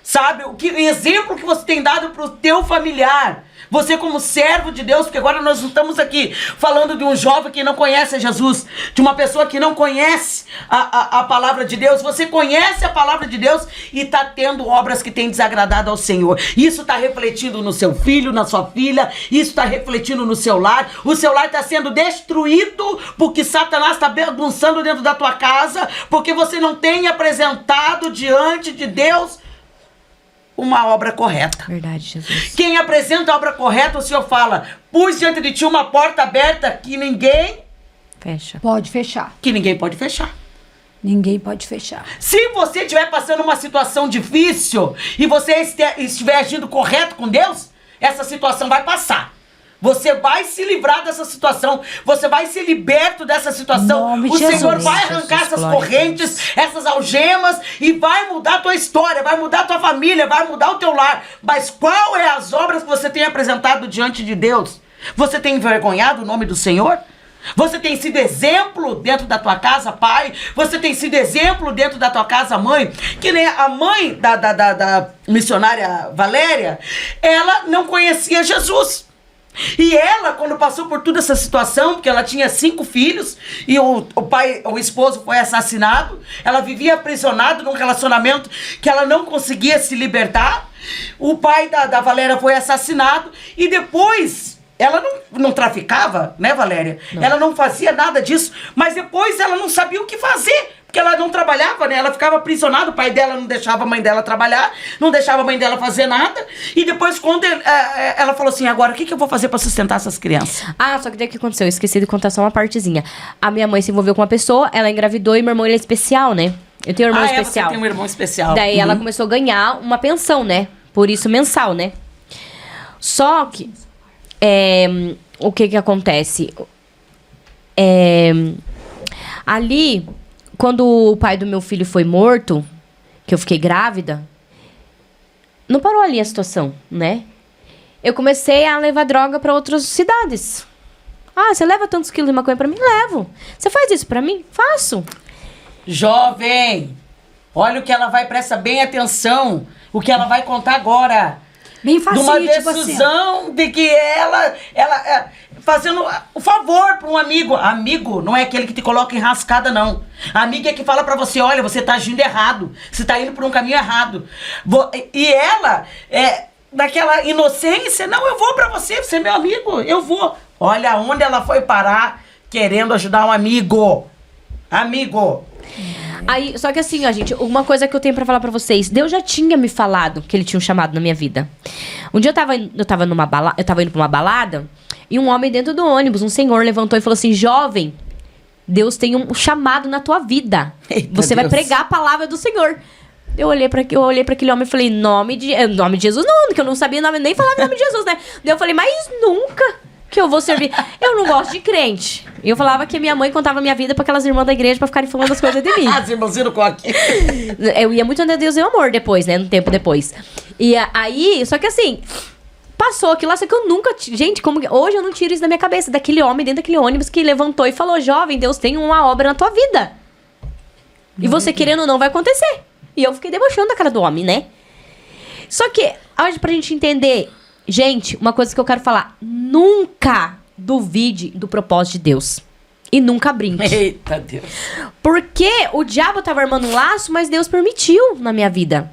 Sabe, o exemplo que você tem dado para o teu familiar? Você como servo de Deus, porque agora nós não estamos aqui falando de um jovem que não conhece a Jesus, de uma pessoa que não conhece a palavra de Deus. Você conhece a palavra de Deus e está tendo obras que têm desagradado ao Senhor. Isso está refletindo no seu filho, na sua filha, isso está refletindo no seu lar. O seu lar está sendo destruído porque Satanás está bagunçando dentro da tua casa, porque você não tem apresentado diante de Deus uma obra correta. Verdade, Jesus. Quem apresenta a obra correta, o Senhor fala: pus diante de ti uma porta aberta que ninguém pode fechar. Que ninguém pode fechar. Ninguém pode fechar. Se você estiver passando uma situação difícil e você estiver agindo correto com Deus, essa situação vai passar. Você vai se livrar dessa situação. Você vai ser liberto dessa situação. O Senhor vai arrancar essas correntes, essas algemas, e vai mudar a tua história, vai mudar a tua família, vai mudar o teu lar. Mas qual é as obras que você tem apresentado diante de Deus? Você tem envergonhado o nome do Senhor? Você tem sido exemplo dentro da tua casa, pai? Você tem sido exemplo dentro da tua casa, mãe? Que nem a mãe da missionária Valéria, ela não conhecia Jesus. E ela, quando passou por toda essa situação, porque ela tinha 5 filhos e o esposo foi assassinado, ela vivia aprisionada num relacionamento que ela não conseguia se libertar. O pai da Valéria foi assassinado e depois ela não traficava, né, Valéria? Não. Ela não fazia nada disso, mas depois ela não sabia o que fazer. Porque ela não trabalhava, né? Ela ficava aprisionada, o pai dela não deixava a mãe dela trabalhar, não deixava a mãe dela fazer nada. E depois, quando ela falou assim: agora, o que eu vou fazer pra sustentar essas crianças? Ah, só que daí o que aconteceu? Eu esqueci de contar só uma partezinha. A minha mãe se envolveu com uma pessoa, ela engravidou e meu irmão, ele é especial, né? Eu tenho um irmão especial. Você tem um irmão especial. Daí ela começou a ganhar uma pensão, né? Por isso, mensal, né? Só que, o que acontece? Ali... Quando o pai do meu filho foi morto, que eu fiquei grávida, não parou ali a situação, né? Eu comecei a levar droga pra outras cidades. Ah, você leva tantos quilos de maconha pra mim? Levo. Você faz isso pra mim? Faço. Jovem, olha o que ela vai, presta bem atenção, o que ela vai contar agora. Bem De facinho, uma tipo assim. decisão de que ela fazendo o favor para um amigo. Amigo não é aquele que te coloca em rascada, não. Amigo é que fala para você, olha, você tá agindo errado, você tá indo por um caminho errado. E ela, naquela inocência, não, eu vou para você é meu amigo, eu vou. Olha onde ela foi parar querendo ajudar um amigo. Amigo. Aí, só que assim, ó, gente, uma coisa que eu tenho pra falar pra vocês. Deus já tinha me falado que ele tinha um chamado na minha vida. Um dia eu tava indo pra uma balada e um homem dentro do ônibus, um senhor, levantou e falou assim: jovem, Deus tem um chamado na tua vida. Eita, Você vai Deus. pregar a palavra do Senhor. Eu olhei pra aquele homem e falei, nome de Jesus não, porque eu não sabia nem falar o nome de Jesus, né? Daí eu falei, mas nunca que eu vou servir. Eu não gosto de crente. Eu falava que minha mãe contava minha vida pra aquelas irmãs da igreja pra ficarem falando as coisas de mim. As irmãzinhas coque. Eu ia muito andar Deus e o amor depois, né? Um tempo depois. E aí, só que assim, passou aquilo lá, só que eu nunca... Gente, hoje eu não tiro isso da minha cabeça. Daquele homem dentro daquele ônibus que levantou e falou, jovem, Deus tem uma obra na tua vida. E você querendo ou não, vai acontecer. E eu fiquei debochando da cara do homem, né? Só que, hoje pra gente entender... Gente, uma coisa que eu quero falar. Nunca duvide do propósito de Deus. E nunca brinque. Eita Deus. Porque o diabo tava armando um laço, mas Deus permitiu na minha vida.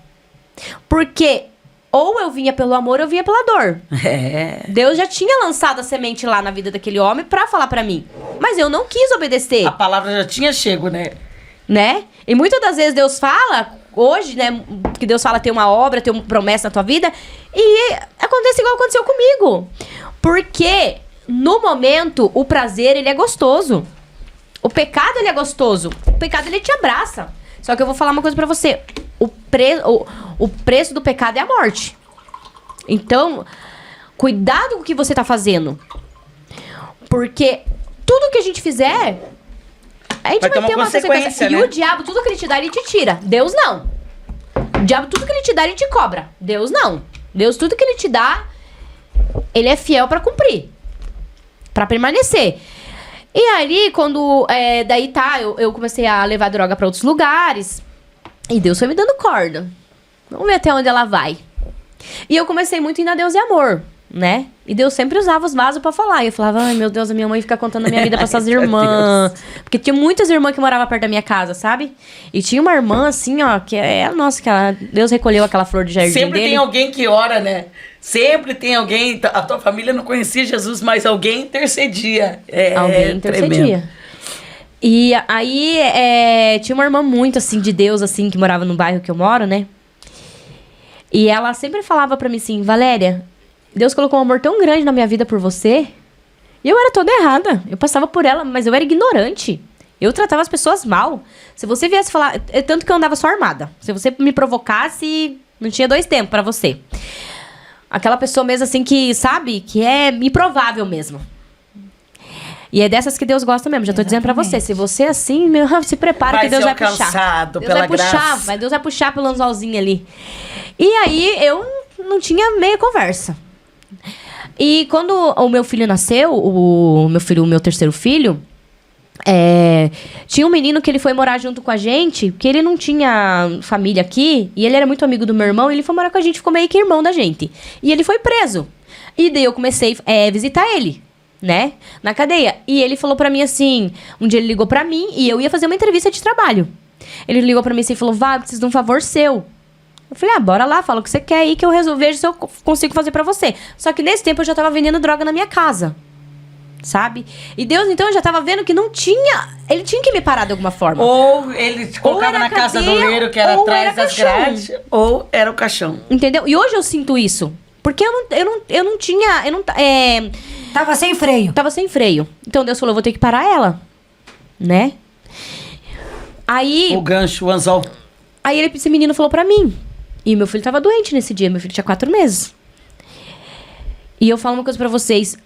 Porque ou eu vinha pelo amor ou eu vinha pela dor. Deus já tinha lançado a semente lá na vida daquele homem pra falar pra mim. Mas eu não quis obedecer. A palavra já tinha chego, né? E muitas das vezes Deus fala, hoje, né? Que Deus fala, tem uma obra, tem uma promessa na tua vida. E acontece igual aconteceu comigo. Porque no momento, o prazer, ele é gostoso. O pecado, ele é gostoso. O pecado, ele te abraça. Só que eu vou falar uma coisa pra você. O preço do pecado é a morte. Então, cuidado com o que você tá fazendo. Porque tudo que a gente fizer, a gente vai ter uma consequência. Né? E o diabo, tudo que ele te dá, ele te tira. Deus não. O diabo, tudo que ele te dá, ele te cobra. Deus não. Deus, tudo que ele te dá, ele é fiel pra cumprir. Pra permanecer. E aí, quando... daí tá, eu comecei a levar droga pra outros lugares. E Deus foi me dando corda. Vamos ver até onde ela vai. E eu comecei muito a ir na Deus e Amor, né? E Deus sempre usava os vasos pra falar. E eu falava, ai meu Deus, a minha mãe fica contando a minha vida pra essas irmãs. Porque tinha muitas irmãs que moravam perto da minha casa, sabe? E tinha uma irmã, assim, ó, que nossa, Deus recolheu aquela flor de jardim sempre dele. Tem alguém que ora, né? Sempre tem alguém, a tua família não conhecia Jesus, mas alguém intercedia. Alguém intercedia. Tremendo. E aí, tinha uma irmã muito, assim, de Deus, assim, que morava no bairro que eu moro, né? E ela sempre falava pra mim assim, Valéria, Deus colocou um amor tão grande na minha vida por você. E eu era toda errada. Eu passava por ela, mas eu era ignorante. Eu tratava as pessoas mal. Se você viesse falar... Tanto que eu andava só armada. Se você me provocasse, não tinha 2 tempos pra você. Aquela pessoa mesmo assim que, sabe? Que é improvável mesmo. E é dessas que Deus gosta mesmo. Já tô dizendo pra você. Se você é assim, se prepara que Deus vai puxar. Deus vai puxar. Mas Deus vai puxar pelo anzolzinho ali. E aí, eu não tinha meia conversa. E quando o meu filho nasceu, o meu terceiro filho, tinha um menino que ele foi morar junto com a gente, que ele não tinha família aqui, e ele era muito amigo do meu irmão, e ele foi morar com a gente, ficou meio que irmão da gente. E ele foi preso. E daí eu comecei a visitar ele, né, na cadeia. E ele falou pra mim assim, um dia ele ligou pra mim, e eu ia fazer uma entrevista de trabalho. Ele ligou pra mim assim e falou, Vá, eu preciso de um favor seu. Eu falei, bora lá, fala o que você quer aí que eu vejo se eu consigo fazer pra você. Só que nesse tempo eu já tava vendendo droga na minha casa. Sabe? E Deus, então, já tava vendo que não tinha... Ele tinha que me parar de alguma forma. Ou ele te colocava na casa do oleiro, que era atrás das grades, ou era o caixão. Entendeu? E hoje eu sinto isso. Porque eu não tinha... Tava sem freio. Tava sem freio. Então Deus falou, eu vou ter que parar ela. Né? Aí... O gancho, o anzol. Aí esse menino falou pra mim... E meu filho tava doente nesse dia. Meu filho tinha 4 meses. E eu falo uma coisa pra vocês.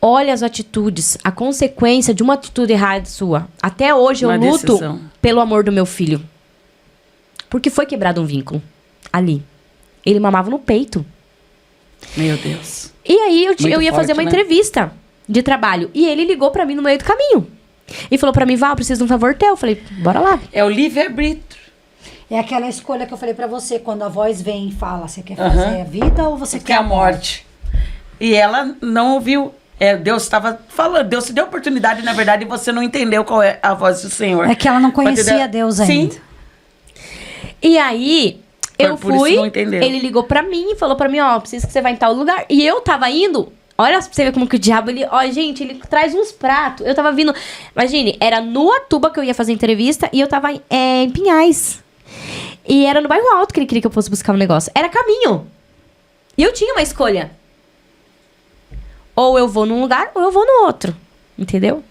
Olha as atitudes. A consequência de uma atitude errada sua. Até hoje eu luto pelo amor do meu filho. Porque foi quebrado um vínculo ali. Ele mamava no peito. Meu Deus. E aí eu Muito ia fazer forte, uma né? entrevista de trabalho. E ele ligou pra mim no meio do caminho. E falou pra mim, Val, preciso de um favor teu. Eu falei, bora lá. É o livre-arbítrio. É aquela escolha que eu falei pra você, quando a voz vem e fala, você quer fazer a vida ou você Que é a morte. E ela não ouviu. Deus estava falando. Deus te deu oportunidade, na verdade, e você não entendeu qual é a voz do Senhor. É que ela não Pra conhecia entender- Deus Sim. ainda. E aí, eu Por isso fui, não entendeu. ele ligou pra mim e falou pra mim, ó, preciso que você vá em tal lugar. E eu tava indo, olha pra você ver como que o diabo, gente, ele traz uns pratos. Eu tava vindo, imagine, era no Atuba que eu ia fazer entrevista e eu tava em Pinhais. E era no bairro Alto que ele queria que eu fosse buscar um negócio. Era caminho. E eu tinha uma escolha. Ou eu vou num lugar, ou eu vou no outro. Entendeu?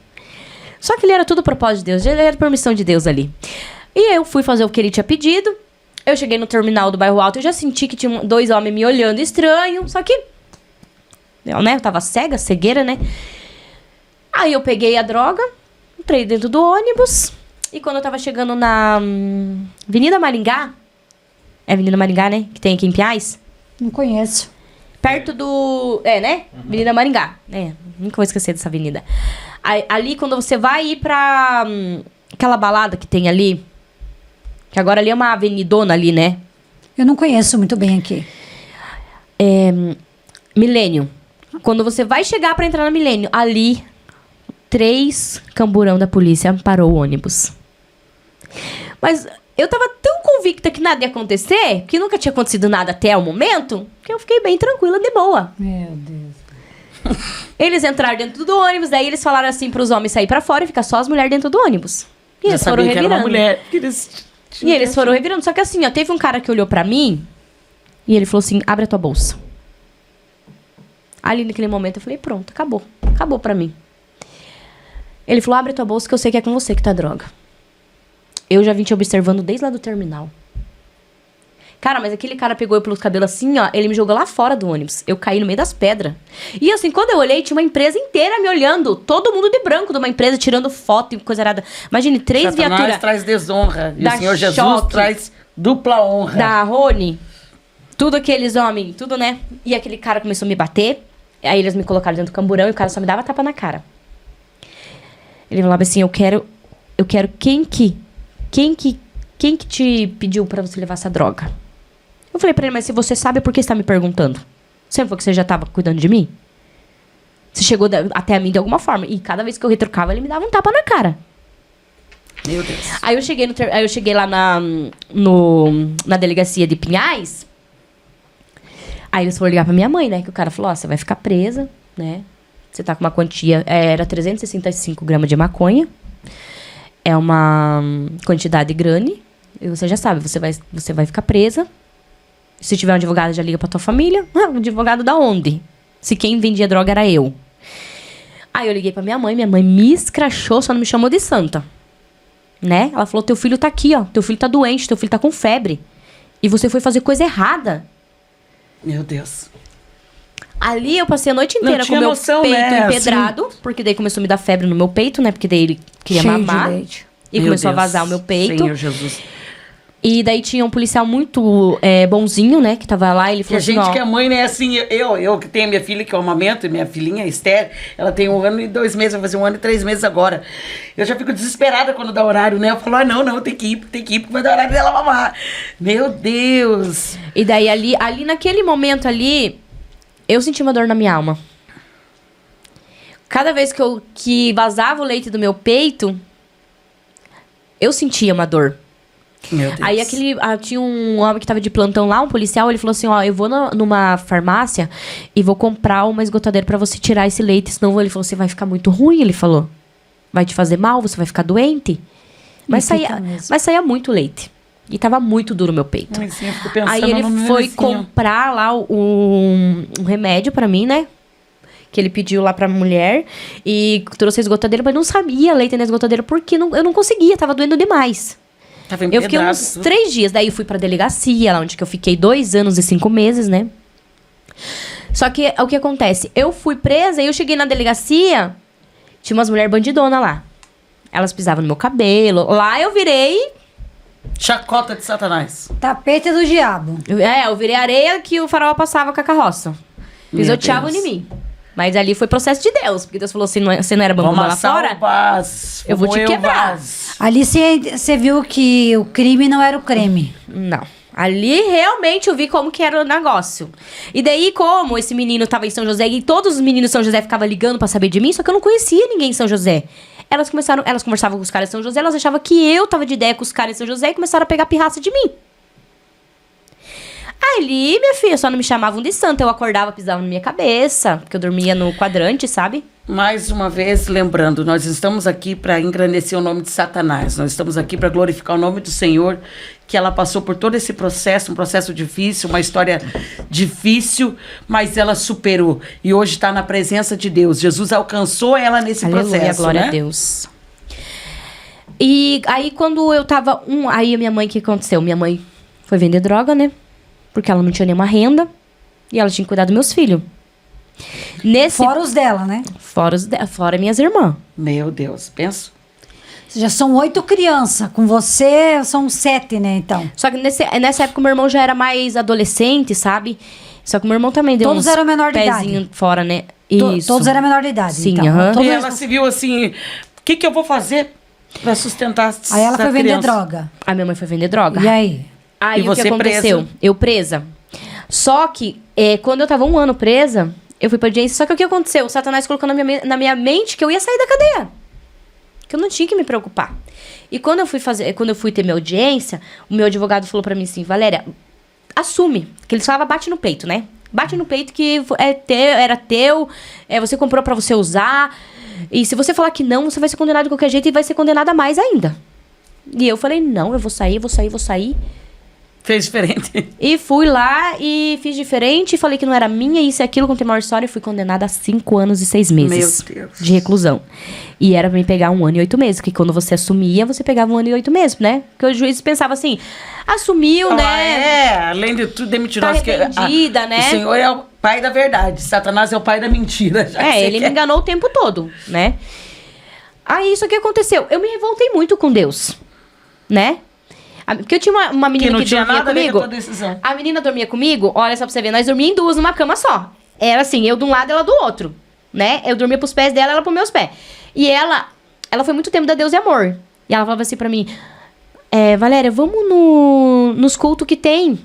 Só que ele era tudo propósito de Deus. Ele era permissão de Deus ali. E eu fui fazer o que ele tinha pedido. Eu cheguei no terminal do bairro Alto. Eu já senti que tinha 2 homens me olhando estranho. Só que... Eu tava cega, cegueira, né? Aí eu peguei a droga. Entrei dentro do ônibus. E quando eu tava chegando na Avenida Maringá... É Avenida Maringá, né? Que tem aqui em Pinhais. Não conheço. Perto do... né? Avenida Maringá. Nunca vou esquecer dessa avenida. Ali, quando você vai ir pra... aquela balada que tem ali... Que agora ali é uma avenidona ali, né? Eu não conheço muito bem aqui. Milênio. Quando você vai chegar pra entrar na Milênio, ali... 3 camburão da polícia parou o ônibus. Mas... eu tava tão convicta que nada ia acontecer, que nunca tinha acontecido nada até o momento, que eu fiquei bem tranquila, de boa. Meu Deus. Eles entraram dentro do ônibus, daí eles falaram assim pros homens sair pra fora e ficar só as mulheres dentro do ônibus. E Já eles foram sabia que era uma revirando. mulher. E eles foram revirando. Só que assim, ó, teve um cara que olhou pra mim e ele falou assim, abre a tua bolsa. Ali naquele momento eu falei, pronto, acabou. Acabou pra mim. Ele falou, abre a tua bolsa que eu sei que é com você que tá droga. Eu já vim te observando desde lá do terminal. Cara, mas aquele cara pegou eu pelos cabelos assim, ó. Ele me jogou lá fora do ônibus. Eu caí no meio das pedras. E assim, quando eu olhei, tinha uma empresa inteira me olhando. Todo mundo de branco de uma empresa, tirando foto e coisa errada. Imagine, 3 Satanás viaturas. traz desonra. E Da o Senhor Jesus Choque. traz dupla honra. Da Rony. Tudo aqueles homens, tudo, né? E aquele cara começou a me bater. Aí eles me colocaram dentro do camburão e o cara só me dava tapa na cara. Ele falava assim, eu quero quem que te pediu pra você levar essa droga? Eu falei pra ele, mas se você sabe, por que você tá me perguntando? Sempre foi que você já tava cuidando de mim? Você chegou até a mim de alguma forma. E cada vez que eu retrucava, ele me dava um tapa na cara. Meu Deus. Aí eu cheguei lá na delegacia de Pinhais. Aí eles foram ligar pra minha mãe, né? Que o cara falou, ó, você vai ficar presa, né? Você tá com uma quantia... Era 365 gramas de maconha. É uma quantidade grande. E você já sabe, você vai ficar presa. Se tiver um advogado, já liga pra tua família. Ah, um advogado da onde? Se quem vendia droga era eu. Aí eu liguei pra minha mãe me escrachou, só não me chamou de santa. Né? Ela falou, teu filho tá aqui, ó. Teu filho tá doente, teu filho tá com febre. E você foi fazer coisa errada. Meu Deus. Ali eu passei a noite inteira com o tinha meu noção, peito né? empedrado. Porque daí começou a me dar febre no meu peito, né? Porque daí ele queria Cheio de mamar. leite. E Meu começou Deus. a vazar o meu peito. Senhor Jesus. E daí tinha um policial muito bonzinho, né? Que tava lá e ele Que a falou assim, gente ó... que é mãe, né? Assim, eu que tenho minha filha, que eu amamento, minha filhinha, Esther, ela tem 1 ano e 2 meses, vai fazer 1 ano e 3 meses agora. Eu já fico desesperada quando dá horário, né? Eu falo, não, tem que ir, porque vai dar horário dela mamar. Meu Deus. E daí ali naquele momento ali, eu senti uma dor na minha alma. Cada vez que vazava o leite do meu peito, eu sentia uma dor. Meu Deus. Aí tinha um homem que tava de plantão lá, um policial, ele falou assim, ó, eu vou numa farmácia e vou comprar uma esgotadeira pra você tirar esse leite, senão ele falou, você vai ficar muito ruim, ele falou. Vai te fazer mal, você vai ficar doente. Mas saía muito leite. E tava muito duro o meu peito. Sim, eu fico pensando Aí ele no foi nenecinho. comprar lá um remédio pra mim, né? Que ele pediu lá pra mulher. E trouxe a esgotadeira, mas não sabia leite na esgotadeira, porque eu não conseguia, tava doendo demais. Tava Eu fiquei empedrado, uns tudo. 3 dias. Daí fui pra delegacia, lá onde que eu fiquei 2 anos e 5 meses, né? Só que o que acontece? Eu fui presa e eu cheguei na delegacia, tinha umas mulheres bandidonas lá. Elas pisavam no meu cabelo. Lá eu virei Chacota de Satanás. Tapete do diabo. Eu virei areia que o farol passava com a carroça. Pisoteavam Deus. em mim. Mas ali foi processo de Deus. Porque Deus falou assim, você não era bambu lá fora? Paz, Eu vou te quebrar. Ali você viu que o crime não era o creme. Não. Ali realmente eu vi como que era o negócio. E daí, como esse menino tava em São José e todos os meninos de São José ficavam ligando pra saber de mim, só que eu não conhecia ninguém em São José. Elas conversavam com os caras de São José, elas achavam que eu tava de ideia com os caras de São José e começaram a pegar pirraça de mim. Ali, minha filha, só não me chamavam de santa. Eu acordava, pisavam na minha cabeça, porque eu dormia no quadrante, sabe? Mais uma vez, lembrando, nós estamos aqui para engrandecer o nome de Satanás. Nós estamos aqui para glorificar o nome do Senhor, que ela passou por todo esse processo, um processo difícil, uma história difícil, mas ela superou. E hoje está na presença de Deus. Jesus alcançou ela nesse processo, Glória né? a Deus. E aí, quando eu tava... Aí, a minha mãe, o que aconteceu? Minha mãe foi vender droga, né? Porque ela não tinha nenhuma renda. E ela tinha que cuidar dos meus filhos. Fora os dela, né? Fora minhas irmãs. Meu Deus, penso. Já são 8 crianças. Com você, são 7, né, então? Só que nessa época, o meu irmão já era mais adolescente, sabe? Só que o meu irmão também deu Todos eram menor de pezinho idade. fora, né? Isso. Todos eram menor de idade, Sim, então. aham. E ela se viu assim, o que eu vou fazer para sustentar essa Aí ela foi vender criança? droga. A minha mãe foi vender droga. E aí? Aí E o que você aconteceu? presa? Eu presa. Só que, quando eu tava 1 ano presa, eu fui pra audiência. Só que o que aconteceu? O Satanás colocou na minha mente que eu ia sair da cadeia. Que eu não tinha que me preocupar. E quando eu fui ter minha audiência, o meu advogado falou pra mim assim, Valéria, assume. Que ele falava, bate no peito, né? Bate no peito que era teu, você comprou pra você usar. E se você falar que não, você vai ser condenado de qualquer jeito e vai ser condenada mais ainda. E eu falei, não, eu vou sair. Fez diferente. E fui lá e fiz diferente, falei que não era minha, isso e aquilo, contei uma história e fui condenada a 5 anos e 6 meses Meu Deus. de reclusão. E era pra me pegar 1 ano e 8 meses, que quando você assumia, você pegava 1 ano e 8 meses, né? Porque o juiz pensava assim, assumiu, né? Além de tudo, é mentiroso. Tá arrependida, né? O Senhor é o pai da verdade, Satanás é o pai da mentira. já que você Ele me quer. enganou o tempo todo, né? Aí, isso que aconteceu. Eu me revoltei muito com Deus, né? Porque eu tinha uma menina Que não que tinha dormia nada a ver com a comigo. tua decisão. A menina dormia comigo, olha só pra você ver, nós dormíamos em 2 numa cama só. Era assim, eu de um lado, ela do outro, né? Eu dormia pros pés dela, ela pros meus pés. E ela foi muito tempo da Deus e Amor. E ela falava assim pra mim, Valéria, vamos nos cultos que tem.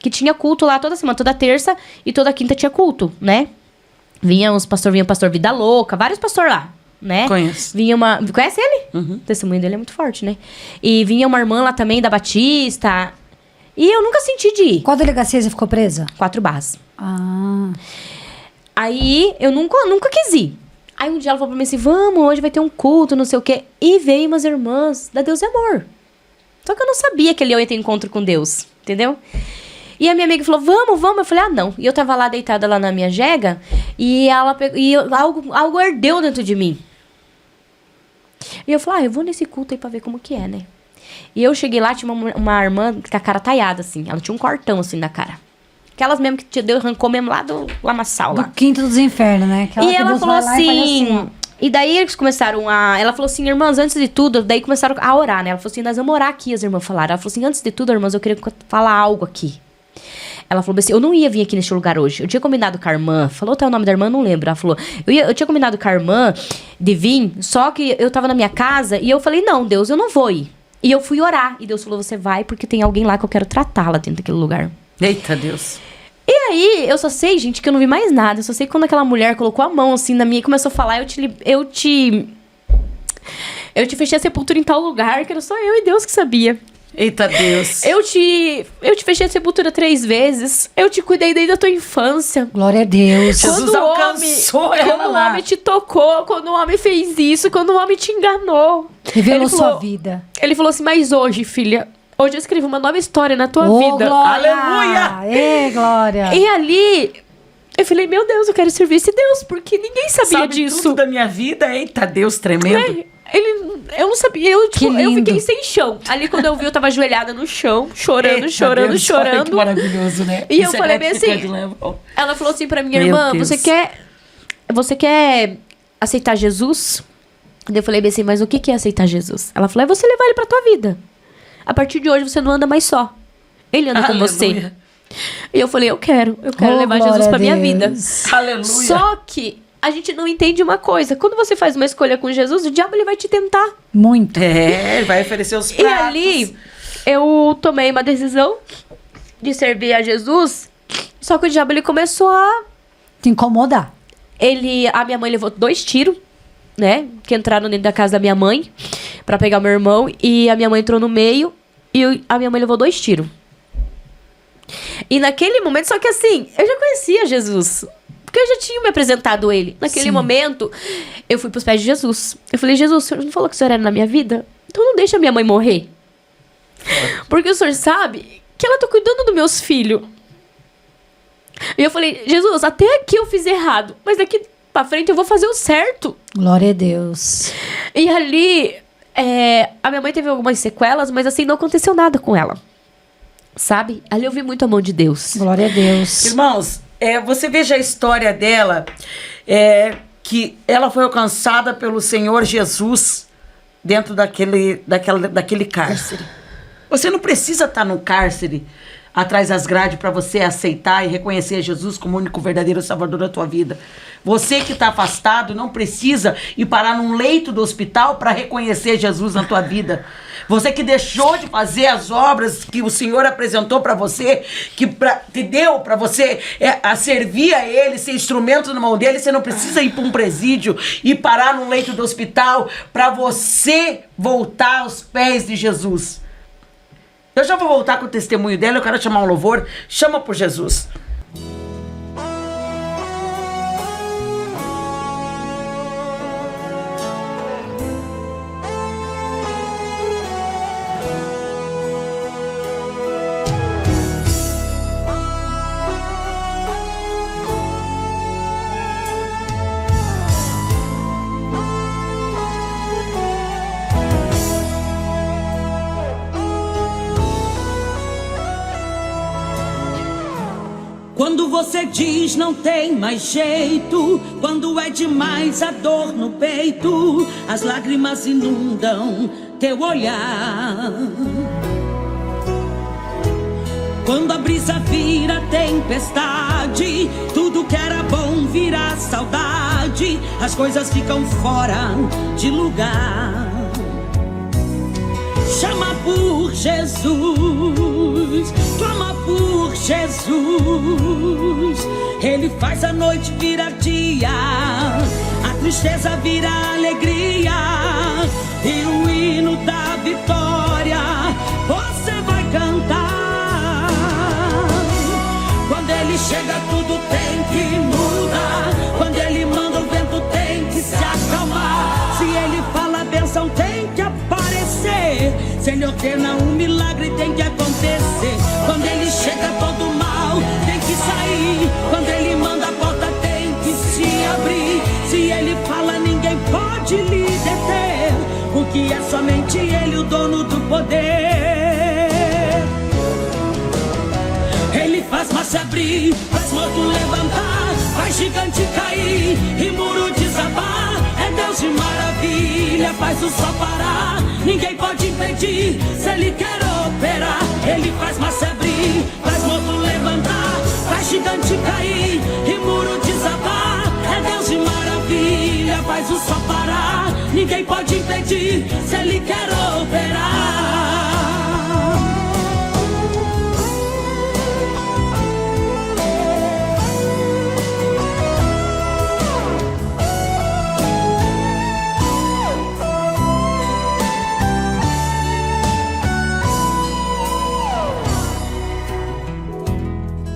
Que tinha culto lá toda semana, toda terça e toda quinta tinha culto, né? Vinha o pastor Vida Louca, vários pastores lá, né? Conheço. Conhece ele? Uhum. O testemunho dele é muito forte, né? E vinha uma irmã lá também, da Batista. E eu nunca senti de ir. Qual delegacia você ficou presa? 4 Barras. Ah. Aí, eu nunca quis ir. Aí um dia ela falou pra mim assim, vamos, hoje vai ter um culto, não sei o quê. E veio umas irmãs da Deus e Amor. Só que eu não sabia que ele ia ter encontro com Deus, entendeu? E a minha amiga falou, vamos. Eu falei, não. E eu tava lá deitada lá na minha jega e algo ardeu dentro de mim. E eu falei, eu vou nesse culto aí pra ver como que é, né? E eu cheguei lá, tinha uma irmã com a cara taiada, assim. Ela tinha um cortão, assim, na cara. Aquelas mesmo que Deus arrancou mesmo lá do lamaçal, lá. Do quinto dos infernos, né? Aquela E que ela Deus falou vai lá e faz assim... ó. E daí eles começaram a... Ela falou assim, irmãs, antes de tudo... Daí começaram a orar, né? Ela falou assim, nós vamos orar aqui, as irmãs falaram. Ela falou assim, antes de tudo, irmãs, eu queria falar algo aqui. Ela falou assim, eu não ia vir aqui neste lugar hoje. Eu tinha combinado com a irmã. Falou até o nome da irmã, não lembro. Ela falou, eu tinha combinado com a irmã de vir, só que eu tava na minha casa e eu falei, não, Deus, eu não vou ir. E eu fui orar. E Deus falou, você vai porque tem alguém lá que eu quero tratar lá dentro daquele lugar. Eita, Deus. E aí, eu só sei, gente, que eu não vi mais nada. Eu só sei que quando aquela mulher colocou a mão assim na minha e começou a falar, eu te fechei a sepultura em tal lugar, que era só eu e Deus que sabia. Eita, Deus. Eu te fechei a sepultura 3 vezes. Eu te cuidei desde a tua infância. Glória a Deus. Jesus alcançou ela quando o lá. homem te tocou, quando o homem fez isso, quando o homem te enganou. Revelou Ele sua falou- vida. Ele falou assim, mas hoje, filha, hoje eu escrevi uma nova história na tua Ô, vida. glória! Aleluia! Ê, glória! E ali, eu falei, meu Deus, eu quero servir esse Deus, porque ninguém sabia Sabe disso. tudo da minha vida? Eita, Deus tremendo. Eu não sabia, eu lindo. fiquei sem chão. Ali quando eu vi, eu tava ajoelhada no chão, chorando, Eita, chorando, Deus, olha chorando. que maravilhoso, né? E eu Isso é falei bem assim, gratificante, né? ela falou assim pra minha Meu irmã, Deus. você quer aceitar Jesus? Daí eu falei bem assim, mas o que é aceitar Jesus? Ela falou, é você levar ele pra tua vida. a partir de hoje você não anda mais só. Ele anda com você. E eu falei, eu quero levar Jesus pra minha vida. Aleluia. Só que a gente não entende uma coisa. Quando você faz uma escolha com Jesus, o diabo ele vai te tentar. Muito. Ele vai oferecer os pratos. E ali, eu tomei uma decisão de servir a Jesus. Só que o diabo ele começou a Te incomodar. A minha mãe levou 2 tiros, né? Que entraram dentro da casa da minha mãe pra pegar meu irmão. E a minha mãe entrou no meio e a minha mãe levou 2 tiros. E naquele momento, só que assim, eu já conhecia Jesus. Porque eu já tinha me apresentado ele. Naquele momento, eu fui pros pés de Jesus. Eu falei, Jesus, o senhor não falou que o senhor era na minha vida? Então não deixa a minha mãe morrer. Porque o senhor sabe que ela tá cuidando dos meus filhos. E eu falei, Jesus, até aqui eu fiz errado. Mas daqui pra frente eu vou fazer o certo. Glória a Deus. E ali, a minha mãe teve algumas sequelas, mas assim, não aconteceu nada com ela. Sabe? Ali eu vi muito a mão de Deus. Glória a Deus. Irmãos, você veja a história dela, que ela foi alcançada pelo Senhor Jesus dentro daquele cárcere. Você não precisa estar no cárcere, atrás das grades, para você aceitar e reconhecer Jesus como o único verdadeiro salvador da tua vida. Você que está afastado não precisa ir parar num leito do hospital para reconhecer Jesus na tua vida. Você que deixou de fazer as obras que o Senhor apresentou para você, que te deu para você a servir a Ele, ser instrumento na mão dele, você não precisa ir para um presídio e parar num leito do hospital para você voltar aos pés de Jesus. Eu já vou voltar com o testemunho dela, eu quero chamar um louvor. Chama por Jesus. Quando você diz não tem mais jeito, quando é demais a dor no peito, as lágrimas inundam teu olhar. Quando a brisa vira tempestade, tudo que era bom vira saudade, as coisas ficam fora de lugar. Chama por Jesus, clama por Jesus. Ele faz a noite virar dia, a tristeza vira alegria, e o hino da vitória você vai cantar. Quando ele chega tudo tem que mudar, quando ele manda o vento tem que se acalmar, se ele fala a bênção tem que aparecer, se ele ordena um milagre tem que acontecer. Quando ele chega todo mal tem que sair, quando ele manda a porta tem que se abrir, se ele fala ninguém pode lhe deter, porque é somente ele o dono do poder. Ele faz mar se abrir, faz morto levantar, faz gigante cair e muro desabar. É Deus de maravilha, faz o sol parar, ninguém pode impedir, se ele quer operar. Ele faz mar se abrir, faz morto levantar, faz gigante cair e muro desabar. É Deus de maravilha, faz o sol parar, ninguém pode impedir, se ele quer operar.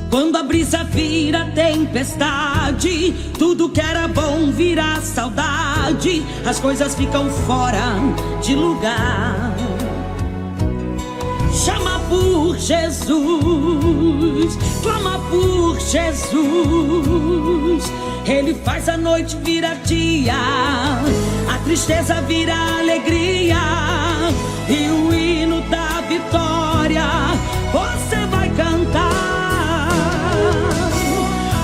Quando a brisa vira tempestade, tudo que era bom vira saudade, as coisas ficam fora de lugar. Chama por Jesus, clama por Jesus. Ele faz a noite virar dia, a tristeza vira alegria, e o hino da vitória você vai cantar.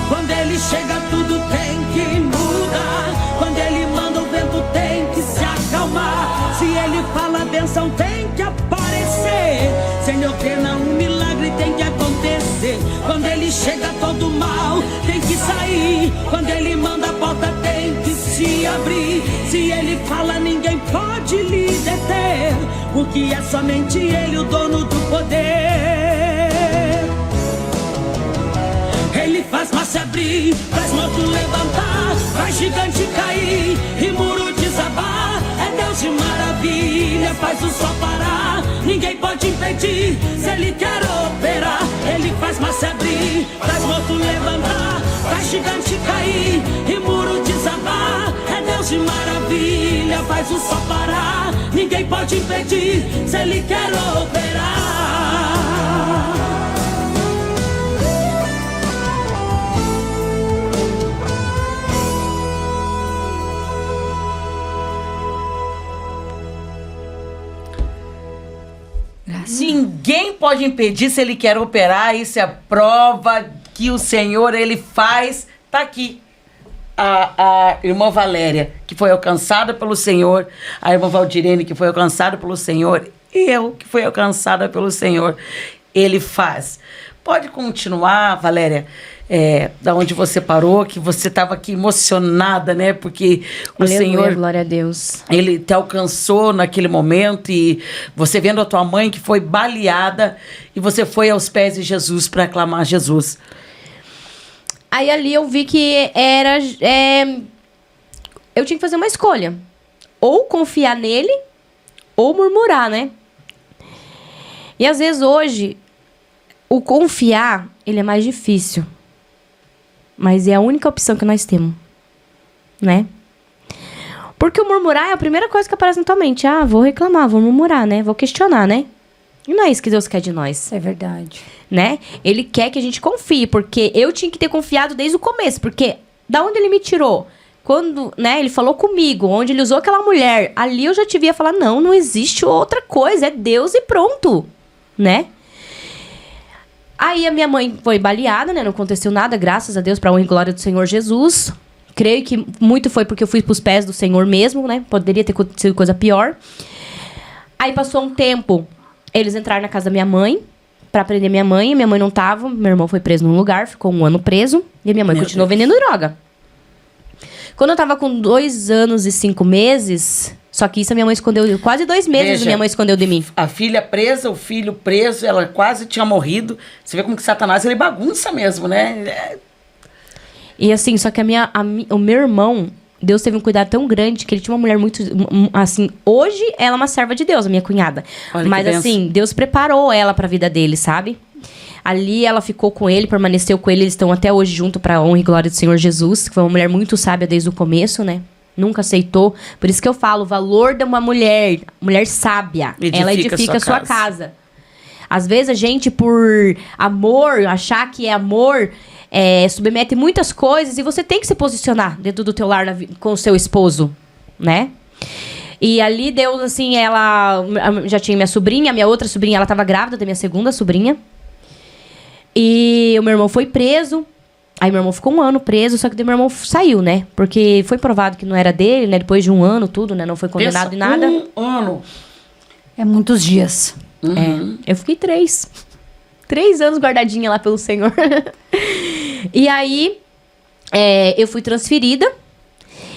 Quando ele chega tudo tem que mudar, quando ele manda o vento tem que se acalmar, se ele fala a bênção tem que aparecer, chega todo mal, tem que sair. Quando ele manda, a porta tem que se abrir. Se ele fala, ninguém pode lhe deter, porque é somente ele o dono do poder. Ele faz mar se abrir, faz morto levantar, faz gigante cair e muro desabar. É Deus de maravilha, faz o sol parar, ninguém pode impedir se ele quer operar. Ele faz mar se abrir, faz morto levantar, faz gigante cair e muro desabar. É Deus de maravilha, faz o sol parar, ninguém pode impedir se ele quer operar. Ninguém pode impedir se ele quer operar. Isso é a prova que o Senhor, ele faz. Tá aqui a irmã Valéria, que foi alcançada pelo Senhor, a irmã Valdirene, que foi alcançada pelo Senhor, e eu, que fui alcançada pelo Senhor. Ele faz. Pode continuar, Valéria, da onde você parou, que você estava aqui emocionada, né? Porque o Aleluia, Senhor, glória a Deus. ele te alcançou naquele momento, e você vendo a tua mãe que foi baleada, e você foi aos pés de Jesus para aclamar Jesus. Aí ali eu vi que eu tinha que fazer uma escolha. Ou confiar nele, ou murmurar, né? E às vezes hoje, o confiar, ele é mais difícil. Mas é a única opção que nós temos, né? Porque o murmurar é a primeira coisa que aparece na tua mente. Ah, vou reclamar, vou murmurar, né? Vou questionar, né? E não é isso que Deus quer de nós. É verdade. Né? Ele quer que a gente confie, porque eu tinha que ter confiado desde o começo, porque da onde ele me tirou? Quando, né, ele falou comigo, onde ele usou aquela mulher, ali eu já devia falar, não existe outra coisa, é Deus e pronto, né? Aí a minha mãe foi baleada, né, não aconteceu nada, graças a Deus, pra honra e glória do Senhor Jesus. Creio que muito foi porque eu fui pros pés do Senhor mesmo, né, poderia ter acontecido coisa pior. Aí passou um tempo, eles entraram na casa da minha mãe, pra prender minha mãe não tava, meu irmão foi preso num lugar, ficou 1 ano preso, e a minha mãe continuou vendendo droga. Quando eu tava com 2 anos e 5 meses, só que isso a minha mãe escondeu, quase 2 meses. Veja, minha mãe escondeu de mim. A filha presa, o filho preso, ela quase tinha morrido. Você vê como que Satanás, ele bagunça mesmo, né? E assim, só que o meu irmão, Deus teve um cuidado tão grande que ele tinha uma mulher muito, assim, hoje ela é uma serva de Deus, a minha cunhada. Olha, mas assim, Deus preparou ela pra vida dele, sabe? Ali ela ficou com ele, permaneceu com ele, eles estão até hoje junto pra honra e glória do Senhor Jesus, que foi uma mulher muito sábia desde o começo, né? Nunca aceitou. Por isso que eu falo, o valor de uma mulher sábia, ela edifica a sua casa. Às vezes a gente, por amor, achar que é amor, submete muitas coisas e você tem que se posicionar dentro do teu lar com o seu esposo, né? E ali Deus, assim, ela já tinha minha sobrinha, minha outra sobrinha, ela tava grávida da minha segunda sobrinha. E o meu irmão foi preso. Aí meu irmão ficou 1 ano preso, só que daí meu irmão saiu, né? Porque foi provado que não era dele, né? Depois de 1 ano, tudo, né? Não foi condenado em nada. 1 ano. É muitos dias. Eu fiquei 3 anos guardadinha lá pelo Senhor. E aí, eu fui transferida.